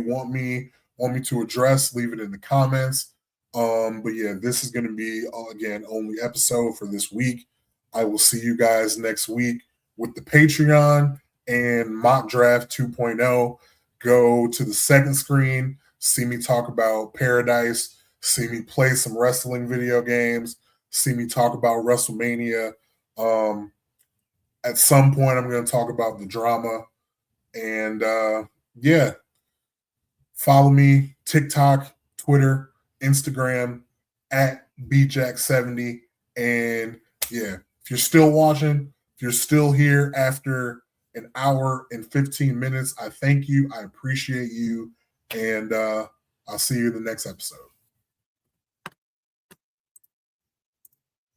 want me to address, leave it in the comments. But yeah, this is going to be again only episode for this week. I will see you guys next week with the Patreon and Mock Draft 2.0. Go to the second screen, see me talk about Paradise, see me play some wrestling video games, see me talk about WrestleMania. At some point, I'm going to talk about the drama And yeah, follow me TikTok, Twitter, Instagram at bjack70. And yeah, if you're still watching, if you're still here after an hour and 15 minutes, I thank you. I appreciate you. And I'll see you in the next episode.